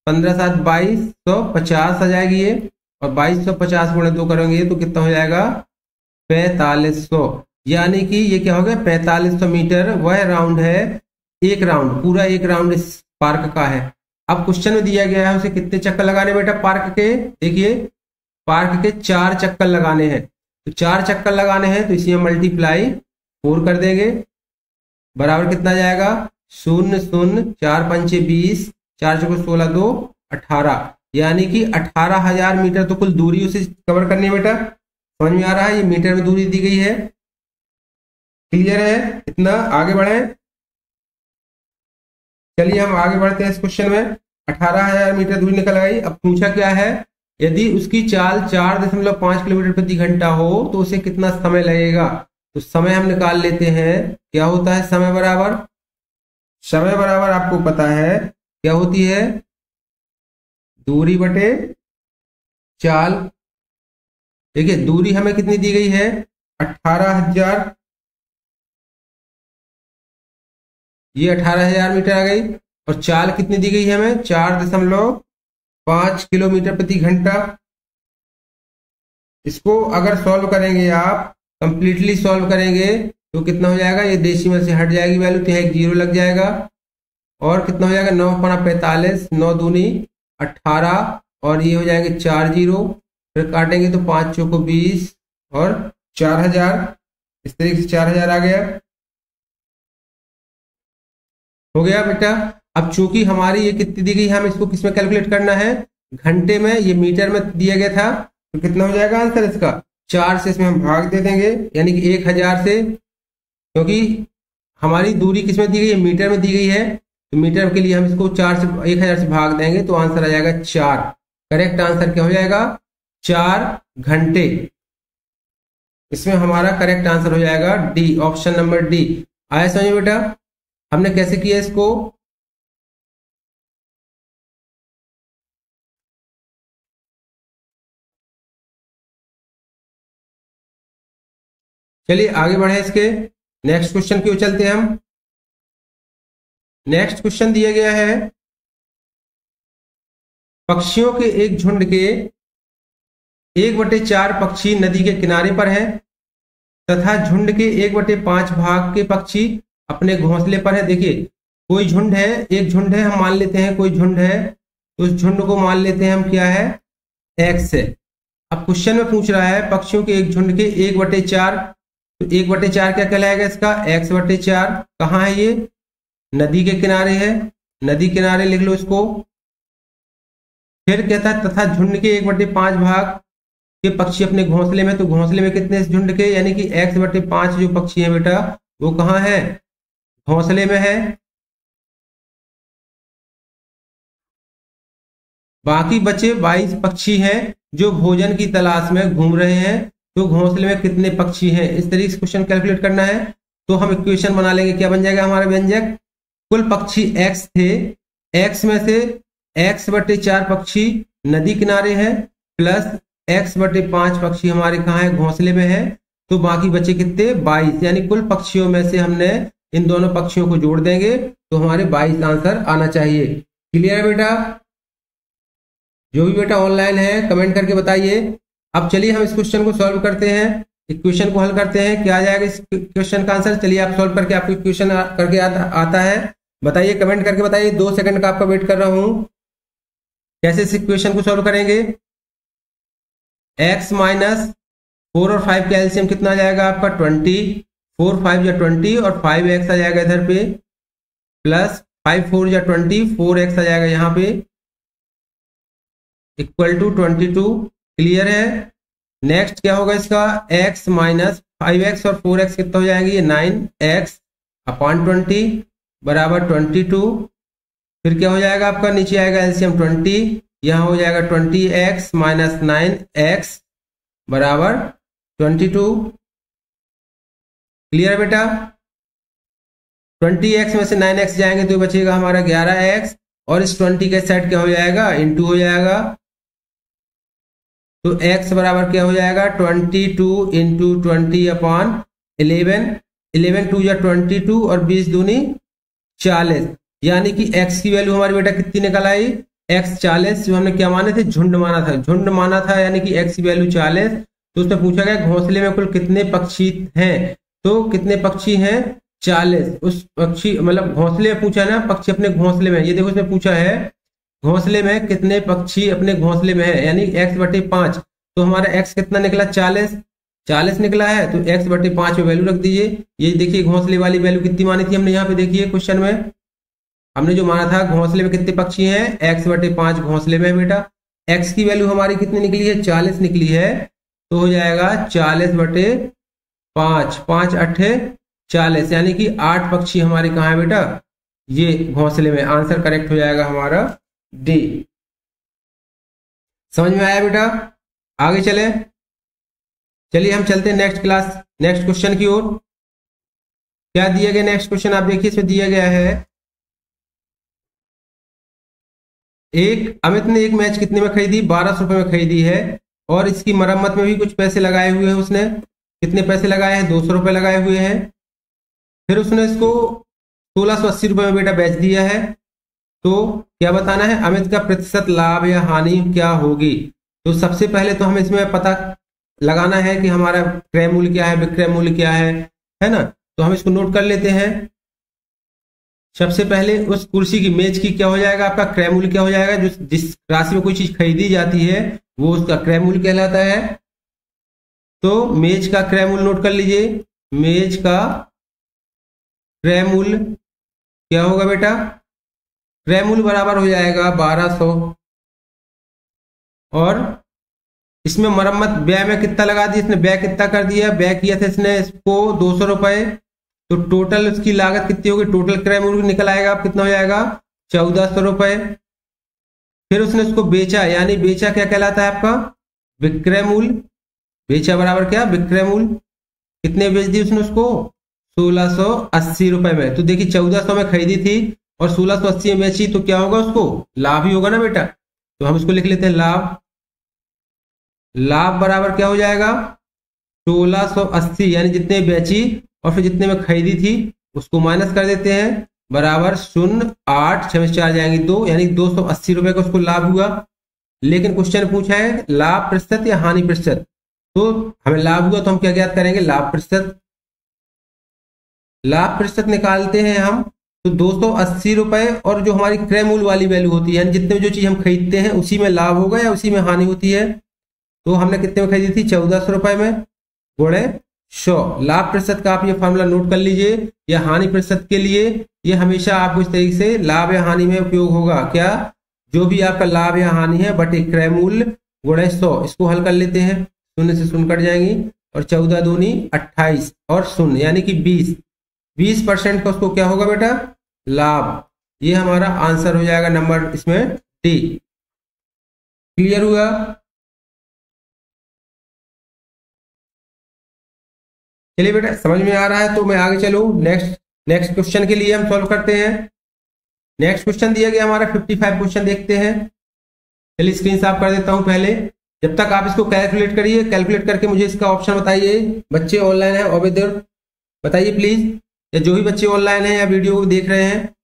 A: 15 7 2250 आ जाएगी ये, और 2250 गुणे 2 करेंगे तो कितना हो जाएगा 4500। यानी कि ये क्या हो गया 4500 मीटर वह राउंड है, एक राउंड पूरा एक राउंड इस पार्क का है। अब क्वेश्चन में दिया गया है उसे कितने चक्कर लगाने बेटा पार्क के, देखिए पार्क के 4 चक्कर लगाने हैं। तो 4 चक्कर लगाने हैं तो इसी में मल्टीप्लाई 4 कर देंगे, बराबर कितना जाएगा 0 0 4 5 20 4 चौको 16 2 18, यानी कि 18,000 मीटर तो कुल दूरी उसे कवर करनी है बेटा। समझ में आ रहा है? ये मीटर में दूरी दी गई है, क्लियर है? इतना आगे बढ़े। चलिए हम आगे बढ़ते हैं इस क्वेश्चन में। 18,000 मीटर दूरी निकल गई। अब पूछा क्या है यदि उसकी चाल 4.5 किलोमीटर प्रति घंटा हो तो उसे कितना समय लगेगा। तो समय हम निकाल लेते हैं। क्या होता है समय बराबर आपको पता है क्या होती है दूरी बटे चाल। देखिए दूरी हमें कितनी दी गई है 18,000, ये 18,000 मीटर आ गई, और चाल कितनी दी गई है हमें 4.5 किलोमीटर प्रति घंटा। इसको अगर सॉल्व करेंगे आप कंप्लीटली सॉल्व करेंगे तो कितना हो जाएगा, ये डेसिमल से हट जाएगी वैल्यू तो एक 0 लग जाएगा, और कितना हो जाएगा 9 × 45 9 दूनी 18, और ये हो जाएंगे 4 0, फिर काटेंगे तो 5 चौको 20 और 4000, इस तरीके से 4000 आ गया। हो गया बेटा। अब चूंकि हमारी ये कितनी दी गई हम इसको किसमें कैलकुलेट करना है घंटे में, ये मीटर में दिया गया था तो कितना हो जाएगा आंसर इसका 4 से इसमें हम भाग दे देंगे, यानी कि 1000 से, क्योंकि हमारी दूरी किसमें दी गई है मीटर में दी गई है, तो मीटर के लिए हम इसको 4 से 1000 से भाग देंगे तो आंसर आ जाएगा 4। करेक्ट आंसर क्या हो जाएगा 4 घंटे। इसमें हमारा करेक्ट आंसर हो जाएगा डी, ऑप्शन नंबर डी। आया समझ बेटा हमने कैसे किया इसको। चलिए आगे बढ़े इसके नेक्स्ट क्वेश्चन की ओर चलते हैं हम। नेक्स्ट क्वेश्चन दिया गया है पक्षियों के एक झुंड के 1/4 पक्षी नदी के किनारे पर हैं तथा झुंड के 1/5 भाग के पक्षी अपने घोंसले पर है। देखिए कोई झुंड है, एक झुंड है, हम मान लेते हैं कोई झुंड है, तो उस झुंड को मान लेते हैं हम क्या है, एक्स है। अब क्वेश्चन में पूछ रहा है पक्षियों के एक झुंड के 1/4, तो 1/4 क्या कहलाएगा इसका, x/4। कहाँ है ये, नदी के किनारे है, नदी किनारे लिख लो इसको। फिर कहता है तथा झुंड के 1/5 भाग के पक्षी अपने घोंसले में, तो घोंसले में कितने इस झुंड के, यानी कि x/5 जो पक्षी है बेटा वो कहाँ है, घोंसले में है। बाकी बचे 22 पक्षी हैं जो भोजन की तलाश में घूम रहे हैं, तो घोंसले में कितने पक्षी हैं। इस तरीके से क्वेश्चन कैलकुलेट करना है। तो हम इक्वेशन बना लेंगे, क्या बन जाएगा हमारा व्यंजक, कुल पक्षी x थे, x में से x/4 पक्षी नदी किनारे है प्लस x/5 पक्षी हमारे कहाँ है, घोंसले में है, तो बाकी बचे कितने, 22, यानी कुल पक्षियों में से हमने इन दोनों पक्षियों को जोड़ देंगे तो हमारे 22 आंसर आना चाहिए। क्लियर है बेटा, जो भी बेटा ऑनलाइन है कमेंट करके बताइए। अब चलिए हम इस क्वेश्चन को सॉल्व करते हैं, इक्वेशन को हल करते हैं, क्या आ जाएगा इस क्वेश्चन का आंसर। चलिए आप सॉल्व करके, आपको इक्वेशन करके आता है बताइए, कमेंट करके बताइए। 2 सेकंड का आपका वेट कर रहा हूं। कैसे इस इक्वेशन को सॉल्व करेंगे, x माइनस 4 और 5 का एलसीएम कितना आ जाएगा आपका 20, 4 5 या 20 और 5x आ जाएगा इधर पे, प्लस 5 4 या 20, 4x आ जाएगा यहाँ पे, इक्वल टू 22। क्लियर है। नेक्स्ट क्या होगा इसका, x माइनस 5x और 4x कितना हो जाएंगे, ये 9x/20 बराबर 22। फिर क्या हो जाएगा आपका, नीचे आएगा एलसीएम 20, यहाँ हो जाएगा 20x माइनस 9x बराबर 22। क्लियर है बेटा, 20x में से 9x जाएंगे तो बचेगा हमारा 11x, और इस 20 के साइड क्या हो जाएगा, इंटू हो जाएगा, तो x बराबर क्या हो जाएगा, 22 इंटू 20/11, 11 2 या 22 और 20 दूनी 40, यानी कि x की वैल्यू हमारी बेटा कितनी निकल आई, x 40, जो हमने क्या माने थे, झुंड माना था, झुंड माना था, यानी कि x की वैल्यू 40। तो उसमें पूछा गया घोंसले में कुल कितने पक्षी हैं, तो कितने पक्षी हैं, 40। उस पक्षी मतलब घोंसले में पूछा है ना, पक्षी अपने घोंसले में, ये देखो इसमें पूछा है घोंसले में कितने पक्षी अपने घोंसले में है, यानी x/5, तो हमारा x कितना निकला, 40 निकला है, तो x/5 में वैल्यू रख दीजिए। ये देखिए घोंसले वाली वैल्यू कितनी मानी थी हमने, यहाँ पे देखिए क्वेश्चन में हमने जो माना था घोंसले में कितने पक्षी हैं, x/5 घोंसले में बेटा, x की वैल्यू हमारी कितनी निकली है, 40 निकली है, तो हो जाएगा 40/5, 5 8 40, यानी कि 8 पक्षी हमारे कहाँ है बेटा, ये घोंसले में। आंसर करेक्ट हो जाएगा हमारा डी। समझ में आया बेटा, आगे चले, चलिए हम चलते हैं नेक्स्ट क्लास, नेक्स्ट क्वेश्चन की ओर। क्या दिया गया नेक्स्ट क्वेश्चन, आप देखिए इसमें दिया गया है, अमित ने एक मैच कितने में खरीदी, 1200 रुपए में खरीदी है, और इसकी मरम्मत में भी कुछ पैसे लगाए हुए हैं उसने, कितने पैसे लगाए हैं, 200 रुपए लगाए हुए हैं। फिर उसने इसको 1680 रुपए में बेटा बेच दिया है, तो क्या बताना है, अमित का प्रतिशत लाभ या हानि क्या होगी। तो सबसे पहले तो हमें इसमें पता लगाना है कि हमारा क्रय मूल्य क्या है, विक्रय मूल्य क्या है ना, तो हम इसको नोट कर लेते हैं। सबसे पहले उस कुर्सी की, मेज की क्या हो जाएगा आपका क्रय मूल्य, क्या हो जाएगा, जिस राशि में कोई चीज खरीदी जाती है वो उसका क्रय मूल्य कहलाता है। तो मेज का क्रय मूल्य नोट कर लीजिए, मेज का क्रय मूल्य क्या होगा बेटा, क्रय मूल्य बराबर हो जाएगा 1200, और इसमें मरम्मत व्यय में कितना लगा दिया इसने, व्यय कितना कर दिया, व्यय किया था इसने इसको 200 रुपए, तो टोटल उसकी लागत कितनी होगी, टोटल क्रय मूल्य निकल आएगा, कितना हो जाएगा 1400 रुपए। फिर उसने उसको बेचा, यानी बेचा क्या कहलाता है आपका, विक्रय मूल्य, बेचा बराबर क्या, विक्रय मूल्य, कितने बेच दी उसने उसको, 1680 रुपए में। तो देखिए 1400 में खरीदी थी और 1680 में बेची, तो क्या होगा, उसको लाभ ही होगा ना बेटा, तो हम उसको लिख लेते हैं लाभ। लाभ बराबर क्या हो जाएगा, 1680, यानी जितने बेची और फिर जितने में खरीदी थी उसको माइनस कर देते हैं, बराबर 0.8 6 में 4 जाएंगे 2, यानी 280 रुपए का उसको लाभ हुआ। लेकिन क्वेश्चन पूछा है लाभ प्रतिशत या हानि प्रतिशत, तो हमें लाभ हुआ तो हम क्या ज्ञात करेंगे, लाभ प्रतिशत। लाभ प्रतिशत निकालते हैं हम, तो 280 रुपए, और जो हमारी क्रय मूल्य वाली वैल्यू होती है, जितने जो चीज हम खरीदते हैं उसी में लाभ होगा या उसी में हानि होती है, तो हमने कितने में खरीदी थी, 1400 रुपए में, गुणे 100। लाभ प्रतिशत का आप ये फॉर्मूला नोट कर लीजिए, या हानि प्रतिशत के लिए ये हमेशा आपको इस तरीके से लाभ या हानि में उपयोग होगा। क्या, जो भी आपका लाभ या हानि है बटे क्रय मूल्य गुणे 100। इसको हल कर लेते हैं, शून्य से शून्य कट जाएंगी, और 14 दूनी 28 और शून्य यानी कि 20% का उसको क्या होगा बेटा, लाभ। ये हमारा आंसर हो जाएगा नंबर इसमें डी। क्लियर हुआ? चलिए बेटा, समझ में आ रहा है तो मैं आगे चलूं। नेक्स्ट क्वेश्चन के लिए हम सॉल्व करते हैं। नेक्स्ट क्वेश्चन दिया गया हमारा 55 क्वेश्चन देखते हैं। चलिए स्क्रीन साफ कर देता हूं पहले, जब तक आप इसको कैलकुलेट करिए। कैलकुलेट करके मुझे इसका ऑप्शन बताइए। बच्चे ऑनलाइन है, ओबेद बताइए प्लीज, या जो भी बच्चे ऑनलाइन है या वीडियो को देख रहे हैं,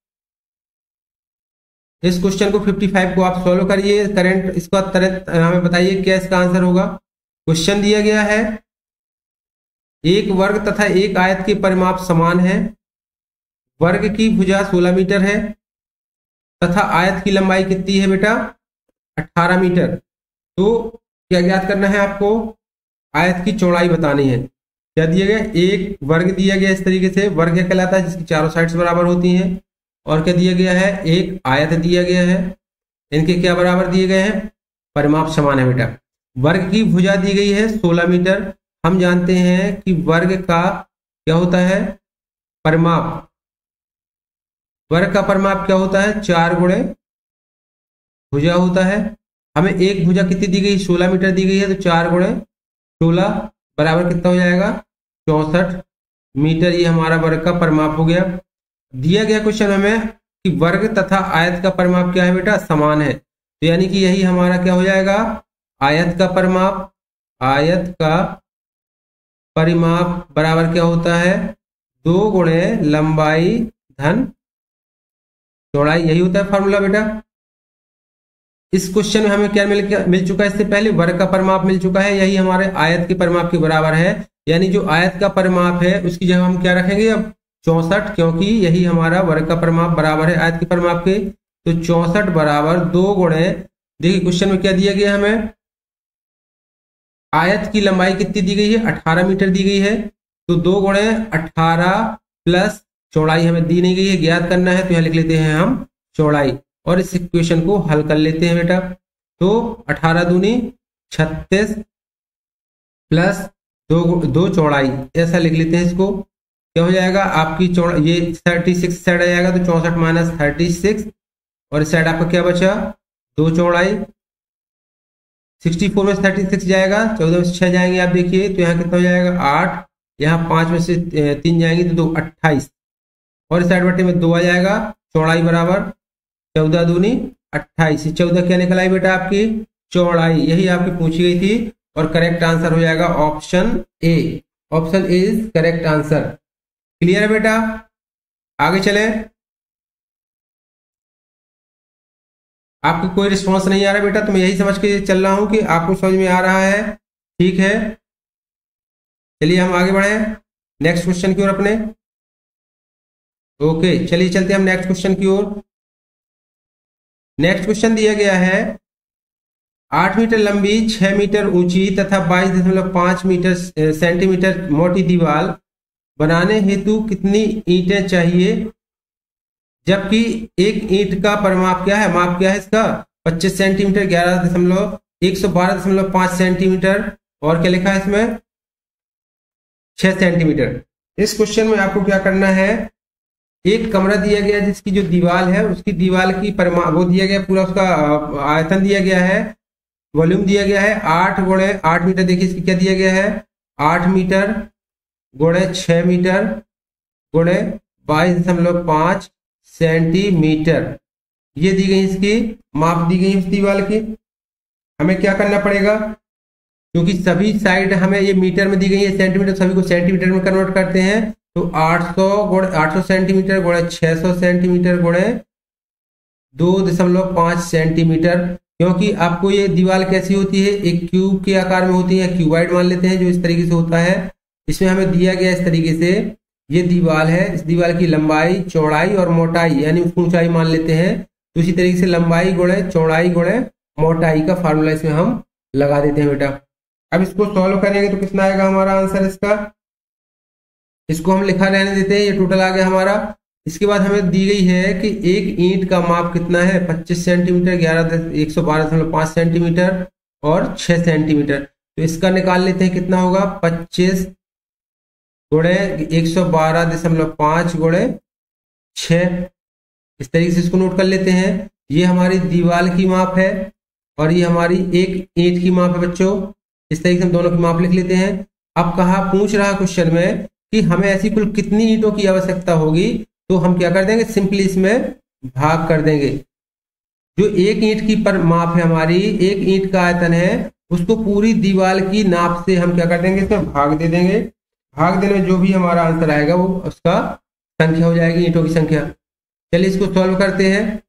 A: इस क्वेश्चन को 55 को आप सॉल्व करिए। करंट इसका तुरंत हमें बताइए क्या इसका आंसर होगा। क्वेश्चन दिया गया है, एक वर्ग तथा एक आयत के परिमाप समान है। वर्ग की भुजा 16 मीटर है तथा आयत की लंबाई कितनी है बेटा, 18 मीटर। तो क्या ज्ञात करना है आपको, आयत की चौड़ाई बतानी है। क्या दिया गया, एक वर्ग दिया गया इस तरीके से, वर्ग क्या कहलाता है, जिसकी चारों साइड्स बराबर होती हैं। और क्या दिया गया है, एक आयत दिया गया है, इनके क्या बराबर दिए गए हैं, परिमाप समान है बेटा। वर्ग की भुजा दी गई है 16 मीटर। हम जानते हैं कि वर्ग का क्या होता है, परिमाप। वर्ग का परिमाप क्या होता है, 4 गुणे भुजा होता है। हमें एक भुजा कितनी दी गई, 16 मीटर दी गई है, तो 4 गुणे 16 बराबर कितना हो जाएगा, 64 मीटर। ये हमारा वर्ग का परिमाप हो गया। दिया गया क्वेश्चन हमें कि वर्ग तथा आयत का परिमाप क्या है बेटा, समान है। तो यानी कि यही हमारा क्या हो जाएगा, आयत का परिमाप। आयत का परिमाप बराबर क्या होता है, 2 गुणे लंबाई धन चौड़ाई। यही होता है फॉर्मूला बेटा। इस क्वेश्चन में हमें क्या मिल चुका है, इससे पहले वर्ग का परिमाप मिल चुका है, यही हमारे आयत के परिमाप के बराबर है। यानी जो आयत का परिमाप है उसकी जगह हम क्या रखेंगे अब, 64, क्योंकि यही हमारा वर्ग का परिमाप बराबर है आयत के परिमाप के। तो 64 बराबर 2 गुणे, देखिए क्वेश्चन में क्या दिया गया हमें, आयत की लंबाई कितनी दी गई है, 18 मीटर दी गई है। तो 2 गुणे 18 प्लस चौड़ाई हमें दी नहीं गई है, ज्ञात करना है, तो यहां लिख लेते हैं हम चौड़ाई, और इस इक्वेशन को हल कर लेते हैं बेटा। तो 18 दूनी 36 प्लस 2 चौड़ाई, ऐसा लिख लेते हैं इसको। क्या हो जाएगा आपकी चौड़ाई, ये 36 साइड आ जाएगा, तो 64 माइनस 36, और इस साइड आपका क्या बचा, 2 चौड़ाई। 64 में 36 जाएगा, 14 में 6 जाएंगे आप देखिए, तो यहाँ कितना हो जाएगा 8, यहाँ 5 में से 3 जाएंगे तो 2 28, और इस साइड बटे में 2 आ जाएगा। चौड़ाई बराबर 14 दूनी 28, 14 क्या निकल आई बेटा आपकी चौड़ाई, यही आपकी पूछी गई थी। और करेक्ट आंसर हो जाएगा option A. Option A is correct answer. Clear है बेटा, आगे चले। आपको कोई रिस्पॉन्स नहीं आ रहा बेटा, तो मैं यही समझ के चल रहा हूं कि आपको समझ में आ रहा है, ठीक है। चलिए हम आगे बढ़े नेक्स्ट क्वेश्चन की ओर अपने। ओके चलिए चलते हैं हम नेक्स्ट क्वेश्चन की ओर। नेक्स्ट क्वेश्चन दिया गया है, 8 मीटर लंबी, 6 मीटर ऊंची तथा 22.5 मीटर सेंटीमीटर मोटी दीवार बनाने हेतु कितनी ईंटें चाहिए, जबकि एक ईंट का परिमाप क्या है, माप क्या है इसका 25 सेंटीमीटर, 112.5 सेंटीमीटर, और क्या लिखा है इसमें 6 सेंटीमीटर। इस क्वेश्चन में आपको क्या करना है, एक कमरा दिया गया जिसकी जो दीवार है उसकी दीवार की परिमाप वो दिया गया, पूरा उसका आयतन दिया गया है, वॉल्यूम दिया गया है 8 गुणे 8 मीटर। देखिए इसकी क्या दिया गया है, 8 मीटर गुणे 6 मीटर गुणे 22.5 सेंटीमीटर, ये दी गई इसकी माप दी गई उस दीवार की। हमें क्या करना पड़ेगा, क्योंकि सभी साइड हमें ये मीटर में दी गई है, सेंटीमीटर सभी को सेंटीमीटर में कन्वर्ट करते हैं। तो 800 सेंटीमीटर गुणे 600 सेंटीमीटर गुणे 2.5 सेंटीमीटर, क्योंकि आपको ये दीवार कैसी होती है, एक क्यूब के आकार में होती है, क्यूबाइड मान लेते हैं जो इस तरीके से होता है। इसमें हमें दिया गया इस तरीके से ये दीवार है, इस दीवार की लंबाई, चौड़ाई और मोटाई यानी उसकी ऊंचाई मान लेते हैं, तो इसी तरीके से लंबाई गुणे चौड़ाई गुणे मोटाई का फार्मूला इसमें हम लगा देते हैं बेटा। अब इसको सॉल्व करेंगे तो कितना आएगा हमारा आंसर इसका, इसको हम लिखा रहने देते हैं, ये टोटल आ गया हमारा। इसके बाद हमें दी गई है कि एक ईंट का माप कितना है, 25 सेंटीमीटर, 112.5 सेंटीमीटर और 6 सेंटीमीटर। तो इसका निकाल लेते हैं, कितना होगा 25 गुणे 112.5 गुणे 6। इस तरीके से इसको नोट कर लेते हैं। ये हमारी दीवार की माप है और ये हमारी एक ईंट की माप है बच्चों। इस तरीके से हम दोनों की माप लिख लेते हैं। अब कहा पूछ रहा क्वेश्चन में कि हमें ऐसी कुल कितनी ईंटों की आवश्यकता होगी, तो हम क्या कर देंगे, सिंपली इसमें भाग कर देंगे। जो एक ईंट की पर माप है हमारी, एक ईंट का आयतन है, उसको पूरी दीवार की नाप से हम क्या कर देंगे, इसमें भाग दे देंगे। भाग देने में जो भी हमारा आंसर आएगा वो उसका संख्या हो जाएगी, ईंटों की संख्या। चलिए इसको सॉल्व करते हैं।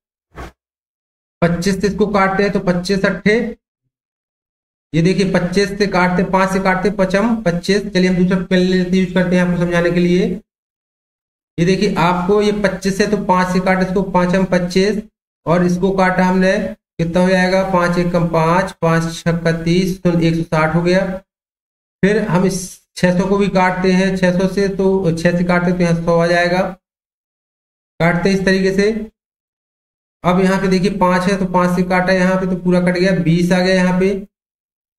A: 25 से इसको काटते हैं तो 25 अट्ठे, ये देखिए 25 से काटते, 5 से काटते 25। चलिए हम दूसरा पेन यूज करते हैं आपको समझाने के लिए। ये देखिए आपको ये 25 है तो 5 से काटे, इसको 5 25 और इसको काटा हमने, कितना हो जाएगा 5 एकम 5, 5 छक्का 30, 160 हो गया। फिर हम इस 600 को भी काटते हैं, 600 से तो 6 से काटते तो यहाँ 100 आ जाएगा, काटते इस तरीके से। अब यहाँ पे देखिए 5 है तो 5 से काटा यहाँ पे तो पूरा कट गया, 20 आ गया यहाँ पे।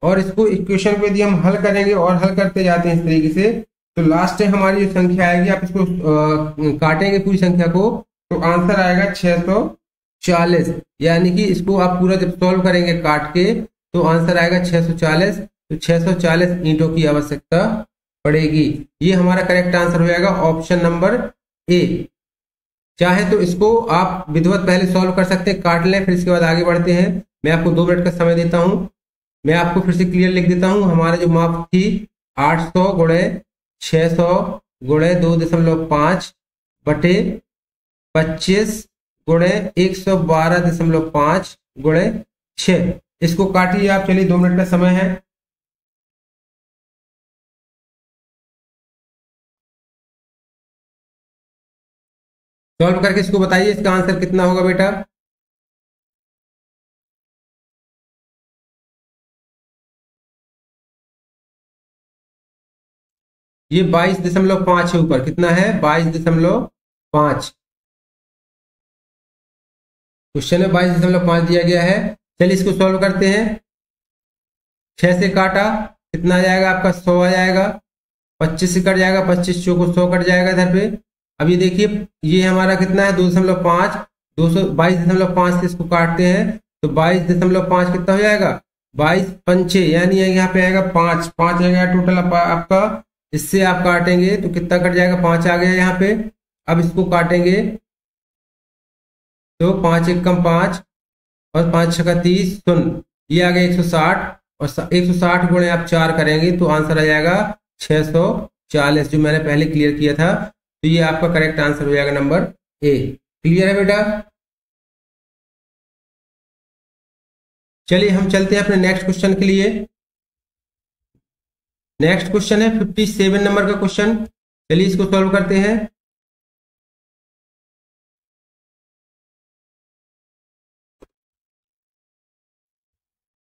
A: और इसको इक्वेशन पे यदि हम हल करेंगे और हल करते जाते हैं इस तरीके से, तो लास्ट में हमारी जो संख्या आएगी, आप इसको काटेंगे पूरी संख्या को, तो आंसर आएगा 640। यानी कि इसको आप पूरा जब सॉल्व करेंगे काट के तो आंसर आएगा 640। तो 640 ईंटों की आवश्यकता पड़ेगी। ये हमारा करेक्ट आंसर हो जाएगा ऑप्शन नंबर ए। चाहे तो इसको आप विधिवत पहले सॉल्व कर सकते हैं, काट लें, फिर इसके बाद आगे बढ़ते हैं। मैं आपको 2 मिनट का समय देता हूं। मैं आपको फिर से क्लियर लिख देता हूं। हमारा जो माप थी 800 गुणे 600 गुणे 2.5 बटे 25 गुणे 112.5 गुणे 6। इसको काटिए आप। चलिए 2 मिनट का समय है। सॉल्व करके इसको बताइए इसका आंसर कितना होगा बेटा। ये 22.5 है ऊपर, कितना है 22.5। क्वेश्चन में 22.5 दिया गया है। चलिए इसको सॉल्व करते हैं। 6 से काटा, कितना आ जाएगा आपका 100 आ जाएगा। 25 से कट जाएगा, 25 चौको 100 कट जाएगा इधर पे। अब ये देखिए ये हमारा कितना है 2.5, 22.5 से इसको काटते हैं तो 22.5 कितना हो जाएगा 22 पंचे, यानी यहाँ पे आएगा 5 आएगा टोटल आपका। इससे आप काटेंगे तो कितना कट जाएगा 5 आ गया यहाँ पे। अब इसको काटेंगे तो 5 एकम 5 और 5 छक्का 30, ये आ गया 160 और 160 गुणे आप 4 करेंगे तो आंसर आ जाएगा 640, जो मैंने पहले क्लियर किया था। तो ये आपका करेक्ट आंसर हो जाएगा नंबर ए। क्लियर है बेटा। चलिए हम चलते हैं अपने नेक्स्ट क्वेश्चन के लिए। नेक्स्ट क्वेश्चन है 57 नंबर का क्वेश्चन। चलिए इसको सॉल्व करते हैं।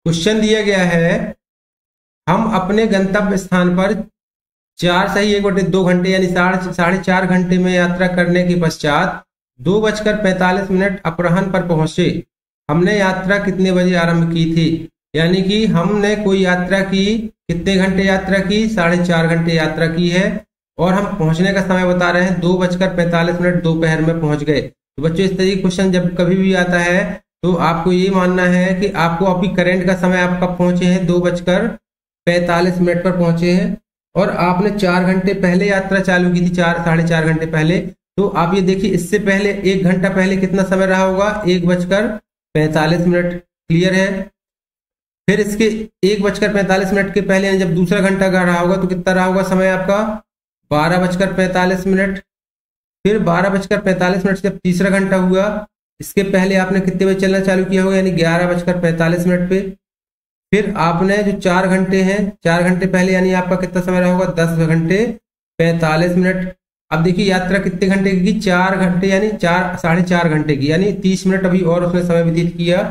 A: क्वेश्चन दिया गया है, हम अपने गंतव्य स्थान पर 4 घंटे यानी 4.5 घंटे में यात्रा करने के पश्चात 2:45 अपराह्न पर पहुंचे। हमने यात्रा कितने बजे आरंभ की थी? यानी कि हमने कोई यात्रा की, कितने घंटे यात्रा की? 4.5 घंटे यात्रा की है और हम पहुंचने का समय बता रहे हैं 2:45 दोपहर में पहुंच गए। तो बच्चों इस तरीके क्वेश्चन जब कभी भी आता है तो आपको ये मानना है कि आपको अभी करंट का समय आप कब पहुंचे हैं, 2:45 पर पहुंचे हैं और आपने 4 घंटे पहले यात्रा चालू की थी, 4-4.5 घंटे पहले। तो आप ये देखिए इससे पहले 1 घंटा पहले कितना समय रहा होगा, 1:45। क्लियर है। फिर इसके 1:45 के पहले जब दूसरा घंटा रहा होगा तो कितना रहा होगा समय आपका 12:45। फिर 12:45 से जब तीसरा घंटा हुआ, इसके पहले आपने कितने बजे चलना चालू किया होगा, यानी 11:45 पे। फिर आपने जो 4 घंटे हैं, 4 घंटे पहले यानी आपका कितना समय रहा होगा 10:45। अब देखिए यात्रा कितने घंटे की, 4 घंटे यानी 4 साढ़े 4 घंटे की, यानी 30 मिनट अभी और उसने समय व्यतीत किया।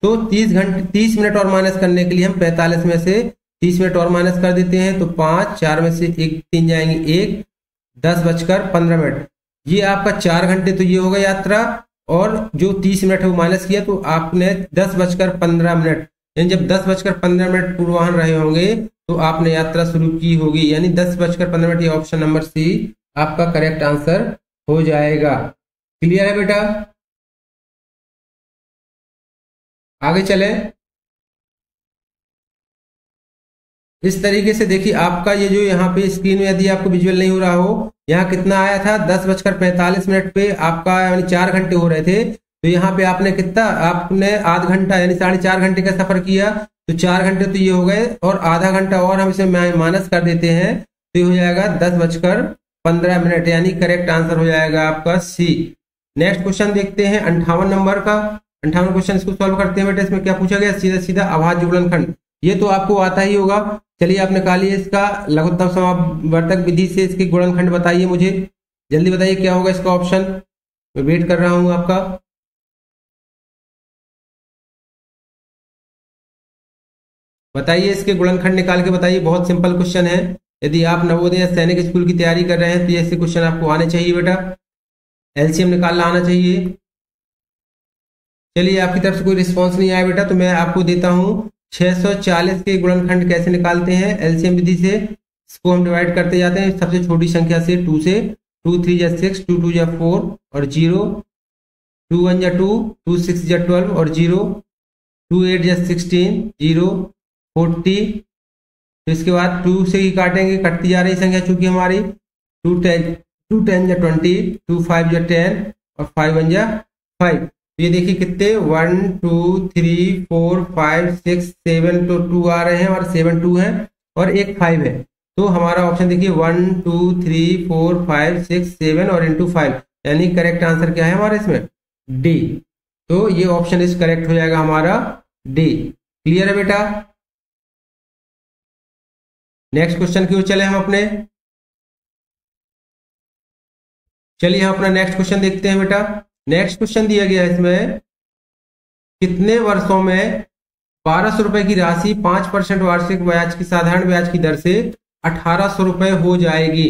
A: तो 30 मिनट और माइनस करने के लिए हम 45 में से 30 मिनट और माइनस कर देते हैं, तो 5, 4 में से 1 3 जाएंगे 1, 10:15 ये आपका 4 घंटे तो ये होगा यात्रा, और जो 30 मिनट है वो माइनस किया तो आपने 10:15, यानी जब 10:15 पूर्वाह्न रहे होंगे तो आपने यात्रा शुरू की होगी, यानी 10:15। ये ऑप्शन नंबर सी आपका करेक्ट आंसर हो जाएगा। क्लियर है बेटा? आगे चले। इस तरीके से देखिए आपका ये जो यहाँ पे स्क्रीन में यदि आपको विजुअल नहीं हो रहा हो, यहाँ कितना आया था 10:45 पे आपका, यानी 4 घंटे हो रहे थे, तो यहाँ पे आपने कितना, आपने आधा घंटा यानी 4.5 घंटे का सफर किया, तो 4 घंटे तो ये हो गए, और आधा घंटा और हम इसे माइनस कर देते हैं तो ये हो जाएगा 10:15, यानी करेक्ट आंसर हो जाएगा आपका सी। नेक्स्ट क्वेश्चन देखते हैं 58 नंबर का। 58 क्वेश्चन इसको सॉल्व करते हैं बेटा। इसमें क्या पूछा गया, सीधा सीधा अभाज्य गुणनखंड, ये तो आपको आता ही होगा। चलिए आप निकालिए इसका लघुत्तम समावर्तक विधि से इसके गुणनखंड बताइए मुझे, जल्दी बताइए क्या होगा इसका ऑप्शन, मैं वेट कर रहा हूं आपका। बताइए इसके गुणनखंड निकाल के बताइए, बहुत सिंपल क्वेश्चन है। यदि आप नवोदय या सैनिक स्कूल की तैयारी कर रहे हैं तो ऐसे क्वेश्चन आपको आने चाहिए बेटा, एलसीएम निकालना आना चाहिए। चलिए आपकी तरफ से कोई रिस्पॉन्स नहीं आया बेटा, तो मैं आपको देता हूं 640 के गुणनखंड कैसे निकालते हैं एलसीएम विधि से। इसको हम डिवाइड करते जाते हैं सबसे छोटी संख्या से 2 से, 2 3 जा 6, 2 2 जा 4 और 0, 2 1 जा 2, 2 6 जा 12 और 0, 2 8 जा 16, 0, 40। तो इसके बाद 2 से ही काटेंगे, कटती जा रही संख्या चूंकि हमारी, 2 10 जा 20, 2 5 जा 10 और 5 1 जा 5। ये देखिए कितने 1 2 3 4 5 6 7 तो 2 आ रहे हैं और 7 2 है और एक 5 है, तो हमारा ऑप्शन देखिए 1 2 3 4 5 6 7 और इंटू 5, यानी करेक्ट आंसर क्या है हमारा इसमें, डी। तो ये ऑप्शन इस करेक्ट हो जाएगा हमारा डी। क्लियर है बेटा? नेक्स्ट क्वेश्चन की ओर चले हम अपने। चलिए हम अपना नेक्स्ट क्वेश्चन देखते हैं बेटा। नेक्स्ट क्वेश्चन दिया गया है इसमें, कितने वर्षों में 1200 रुपए की राशि 5% वार्षिक ब्याज की साधारण ब्याज की दर से 1800 रुपए हो जाएगी।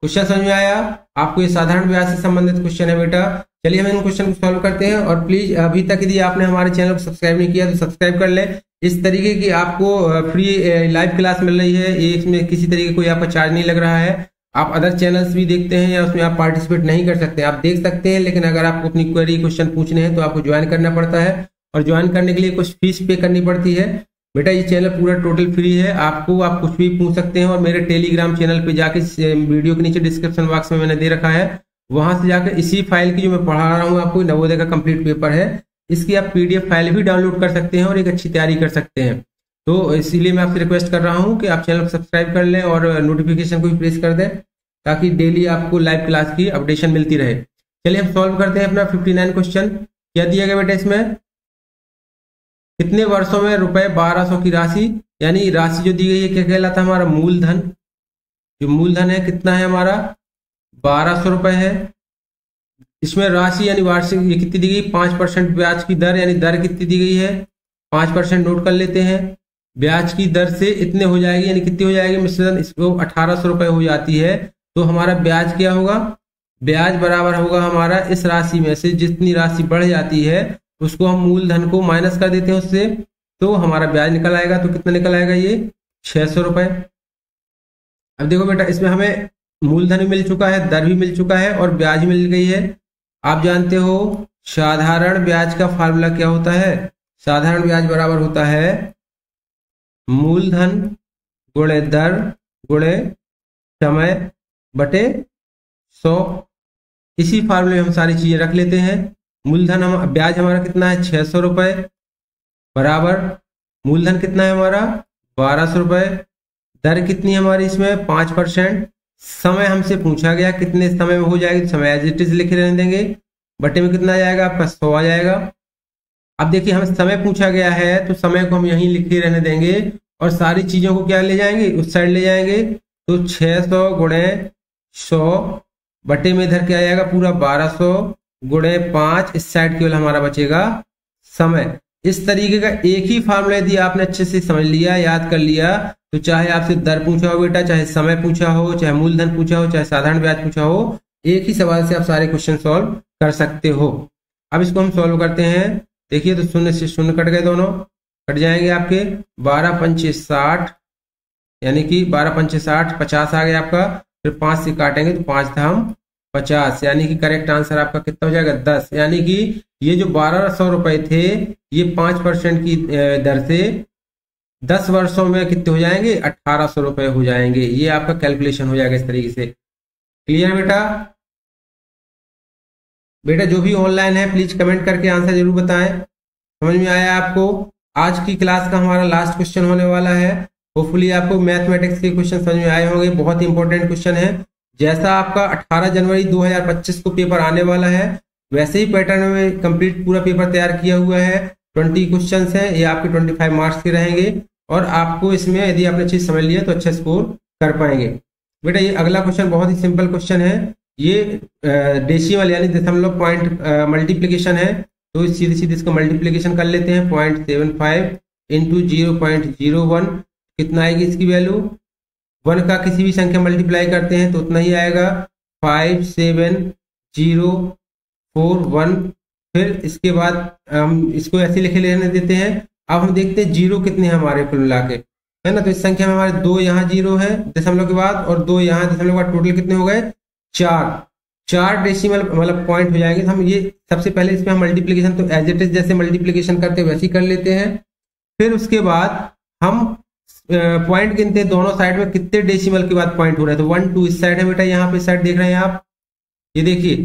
A: क्वेश्चन समझ में आया आपको? ये साधारण ब्याज से संबंधित क्वेश्चन है बेटा। चलिए हम इन क्वेश्चन को सॉल्व करते हैं, और प्लीज अभी तक यदि आपने हमारे चैनल को सब्सक्राइब नहीं किया तो सब्सक्राइब कर ले। इस तरीके की आपको फ्री लाइव क्लास मिल रही है, ये इसमें किसी तरीके कोई आपका चार्ज नहीं लग रहा है। आप अदर चैनल्स भी देखते हैं या उसमें आप पार्टिसिपेट नहीं कर सकते, आप देख सकते हैं, लेकिन अगर आपको अपनी क्वेरी क्वेश्चन पूछने हैं तो आपको ज्वाइन करना पड़ता है, और ज्वाइन करने के लिए कुछ फीस पे करनी पड़ती है। बेटा ये चैनल पूरा टोटल फ्री है, आपको आप कुछ भी पूछ सकते हैं, और मेरे टेलीग्राम चैनल पे जाके वीडियो के नीचे डिस्क्रिप्शन बॉक्स में मैंने दे रखा है, वहां से जाकर इसी फाइल की जो मैं पढ़ा रहा हूँ आपको, नवोदय का कंप्लीट पेपर है, इसकी आप पीडीएफ फाइल भी डाउनलोड कर सकते हैं और एक अच्छी तैयारी कर सकते हैं। तो इसीलिए मैं आपसे रिक्वेस्ट कर रहा हूँ कि आप चैनल को सब्सक्राइब कर लें और नोटिफिकेशन को भी प्रेस कर दें, ताकि डेली आपको लाइव क्लास की अपडेशन मिलती रहे। चलिए हम सॉल्व करते हैं अपना 59 क्वेश्चन। क्या दिया गया बेटा इसमें, कितने वर्षों में रुपए 1200 की राशि, यानी राशि जो दी गई है क्या कहलाता है हमारा, मूलधन। जो मूलधन है कितना है हमारा, 1200 रुपए है। इसमें राशि यानी वार्षिक ये कितनी दी गई, 5% ब्याज की दर, यानी दर कितनी दी गई है 5% नोट कर लेते हैं। ब्याज की दर से इतने हो जाएगी, यानी कितनी हो जाएगी मिश्रण, इसको 1800 रुपए हो जाती है। तो हमारा ब्याज क्या होगा, ब्याज बराबर होगा हमारा इस राशि में से जितनी राशि बढ़ जाती है उसको हम मूलधन को माइनस कर देते हैं उससे, तो हमारा ब्याज निकल आएगा। तो कितना निकल आएगा ये 600 रुपए। अब देखो बेटा इसमें हमें मूलधन भी मिल चुका है, दर भी मिल चुका है और ब्याज मिल गई है। आप जानते हो साधारण ब्याज का फार्मूला क्या होता है, साधारण ब्याज बराबर होता है मूलधन गुणे दर गुणे समय बटे 100। इसी फार्मूले में हम सारी चीजें रख लेते हैं। मूलधन हम ब्याज हमारा कितना है 600 रुपए बराबर मूलधन कितना है हमारा 1200 रुपए, दर कितनी है हमारी इसमें 5%। समय हमसे पूछा गया कितने समय में हो जाएगी, समय एज इट इज लिखे रहने देंगे, बटे में कितना आ जाएगा आपका 100 आ जाएगा। अब देखिए हमें समय पूछा गया है तो समय को हम यहीं लिखे रहने देंगे और सारी चीजों को क्या ले जाएंगे उस साइड ले जाएंगे। तो 600 गुणे 100 बटे में इधर क्या आएगा पूरा 1200 गुणे 5, इस साइड केवल हमारा बचेगा समय। इस तरीके का एक ही फार्मूला यदि आपने अच्छे से समझ लिया, याद कर लिया, तो चाहे आपसे दर पूछा हो बेटा, चाहे समय पूछा हो, चाहे मूलधन पूछा हो, चाहे साधारण ब्याज पूछा हो, एक ही सवाल से आप सारे क्वेश्चन सॉल्व कर सकते हो। अब इसको हम सॉल्व करते हैं। देखिए तो शून्य से शून्य कट गए, दोनों कट जाएंगे आपके। 12 पंचे 60, यानी कि 12 पंचे 60, 50 आ गया आपका। फिर 5 से काटेंगे तो 5 धाम 50, यानी कि करेक्ट आंसर आपका कितना हो जाएगा 10। यानी कि ये जो 1200 रुपए थे ये 5% की दर से 10 वर्षों में कितने हो जाएंगे 1800 रुपए हो जाएंगे। ये आपका कैलकुलेशन हो जाएगा इस तरीके से। क्लियर बेटा? बेटा जो भी ऑनलाइन है प्लीज कमेंट करके आंसर जरूर बताएं। समझ में आया आपको? आज की क्लास का हमारा लास्ट क्वेश्चन होने वाला है। होपफुली आपको मैथमेटिक्स के क्वेश्चन समझ में आए होंगे। बहुत इंपॉर्टेंट क्वेश्चन है। जैसा आपका 18 जनवरी 2025 को पेपर आने वाला है वैसे ही पैटर्न में कंप्लीट पूरा पेपर तैयार किया हुआ है। 20 क्वेश्चन है, ये आपके 25 मार्क्स के रहेंगे और आपको इसमें यदि आपने चीज समझ लिया तो अच्छा स्कोर कर पाएंगे। बेटा ये अगला क्वेश्चन बहुत ही सिंपल क्वेश्चन है। ये डेसिमल यानी दशमलव पॉइंट मल्टीप्लीकेशन है, तो सीधे सीधे इसको मल्टीप्लीकेशन कर लेते हैं। 0.75 इंटू 0.01 कितना आएगी इसकी वैल्यू। 1 का किसी भी संख्या मल्टीप्लाई करते हैं तो उतना ही आएगा 57041। फिर इसके बाद हम इसको ऐसे लिखे लेने देते हैं। अब हम देखते हैं जीरो कितने हैं हमारे कुल मिला के, है ना। तो इस संख्या में हमारे 2 यहाँ जीरो है दशमलव के बाद और 2 यहाँ दशमलव के बाद, टोटल कितने हो गए 4 डेसिमल मतलब पॉइंट हो जाएंगे। तो हम ये सबसे पहले इसमें हम मल्टीप्लीकेशन तो एज इट इज जैसे मल्टीप्लीकेशन करते वैसे ही कर लेते हैं। फिर उसके बाद हम पॉइंट गिनते हैं दोनों साइड में कितने डेसिमल के बाद पॉइंट हो रहा है। तो 1 2 इस साइड है बेटा, यहाँ पे साइड देख रहे हैं आप, ये देखिए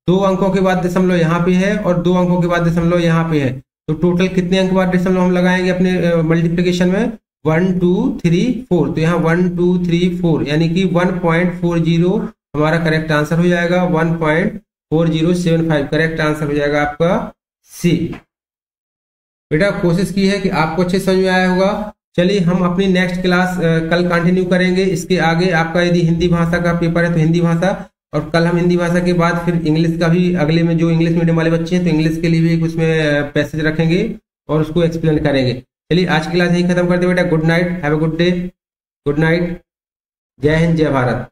A: 2 अंकों के बाद दशमलव यहाँ पे है और 2 अंकों के बाद दशमलव यहाँ पे है। तो टोटल कितने अंक के बाद दशमलव हम लगाएंगे अपने मल्टीप्लीकेशन में 1 2 3 4। तो यहाँ 1 2 3 4 यानी कि 1.40 हमारा करेक्ट आंसर हो जाएगा। 1.4075 करेक्ट आंसर हो जाएगा आपका सी। बेटा कोशिश की है कि आपको अच्छे समझ में आया होगा। चलिए हम अपनी नेक्स्ट क्लास कल कंटिन्यू करेंगे। इसके आगे आपका यदि हिंदी भाषा का पेपर है तो हिंदी भाषा, और कल हम हिंदी भाषा के बाद फिर इंग्लिश का भी, अगले में जो इंग्लिश मीडियम वाले बच्चे हैं तो इंग्लिश के लिए भी एक उसमें पैसेज रखेंगे और उसको एक्सप्लेन करेंगे। चलिए आज की क्लास यही खत्म करते बेटा। Good night, have a good day, good night, जय हिंद, जय भारत।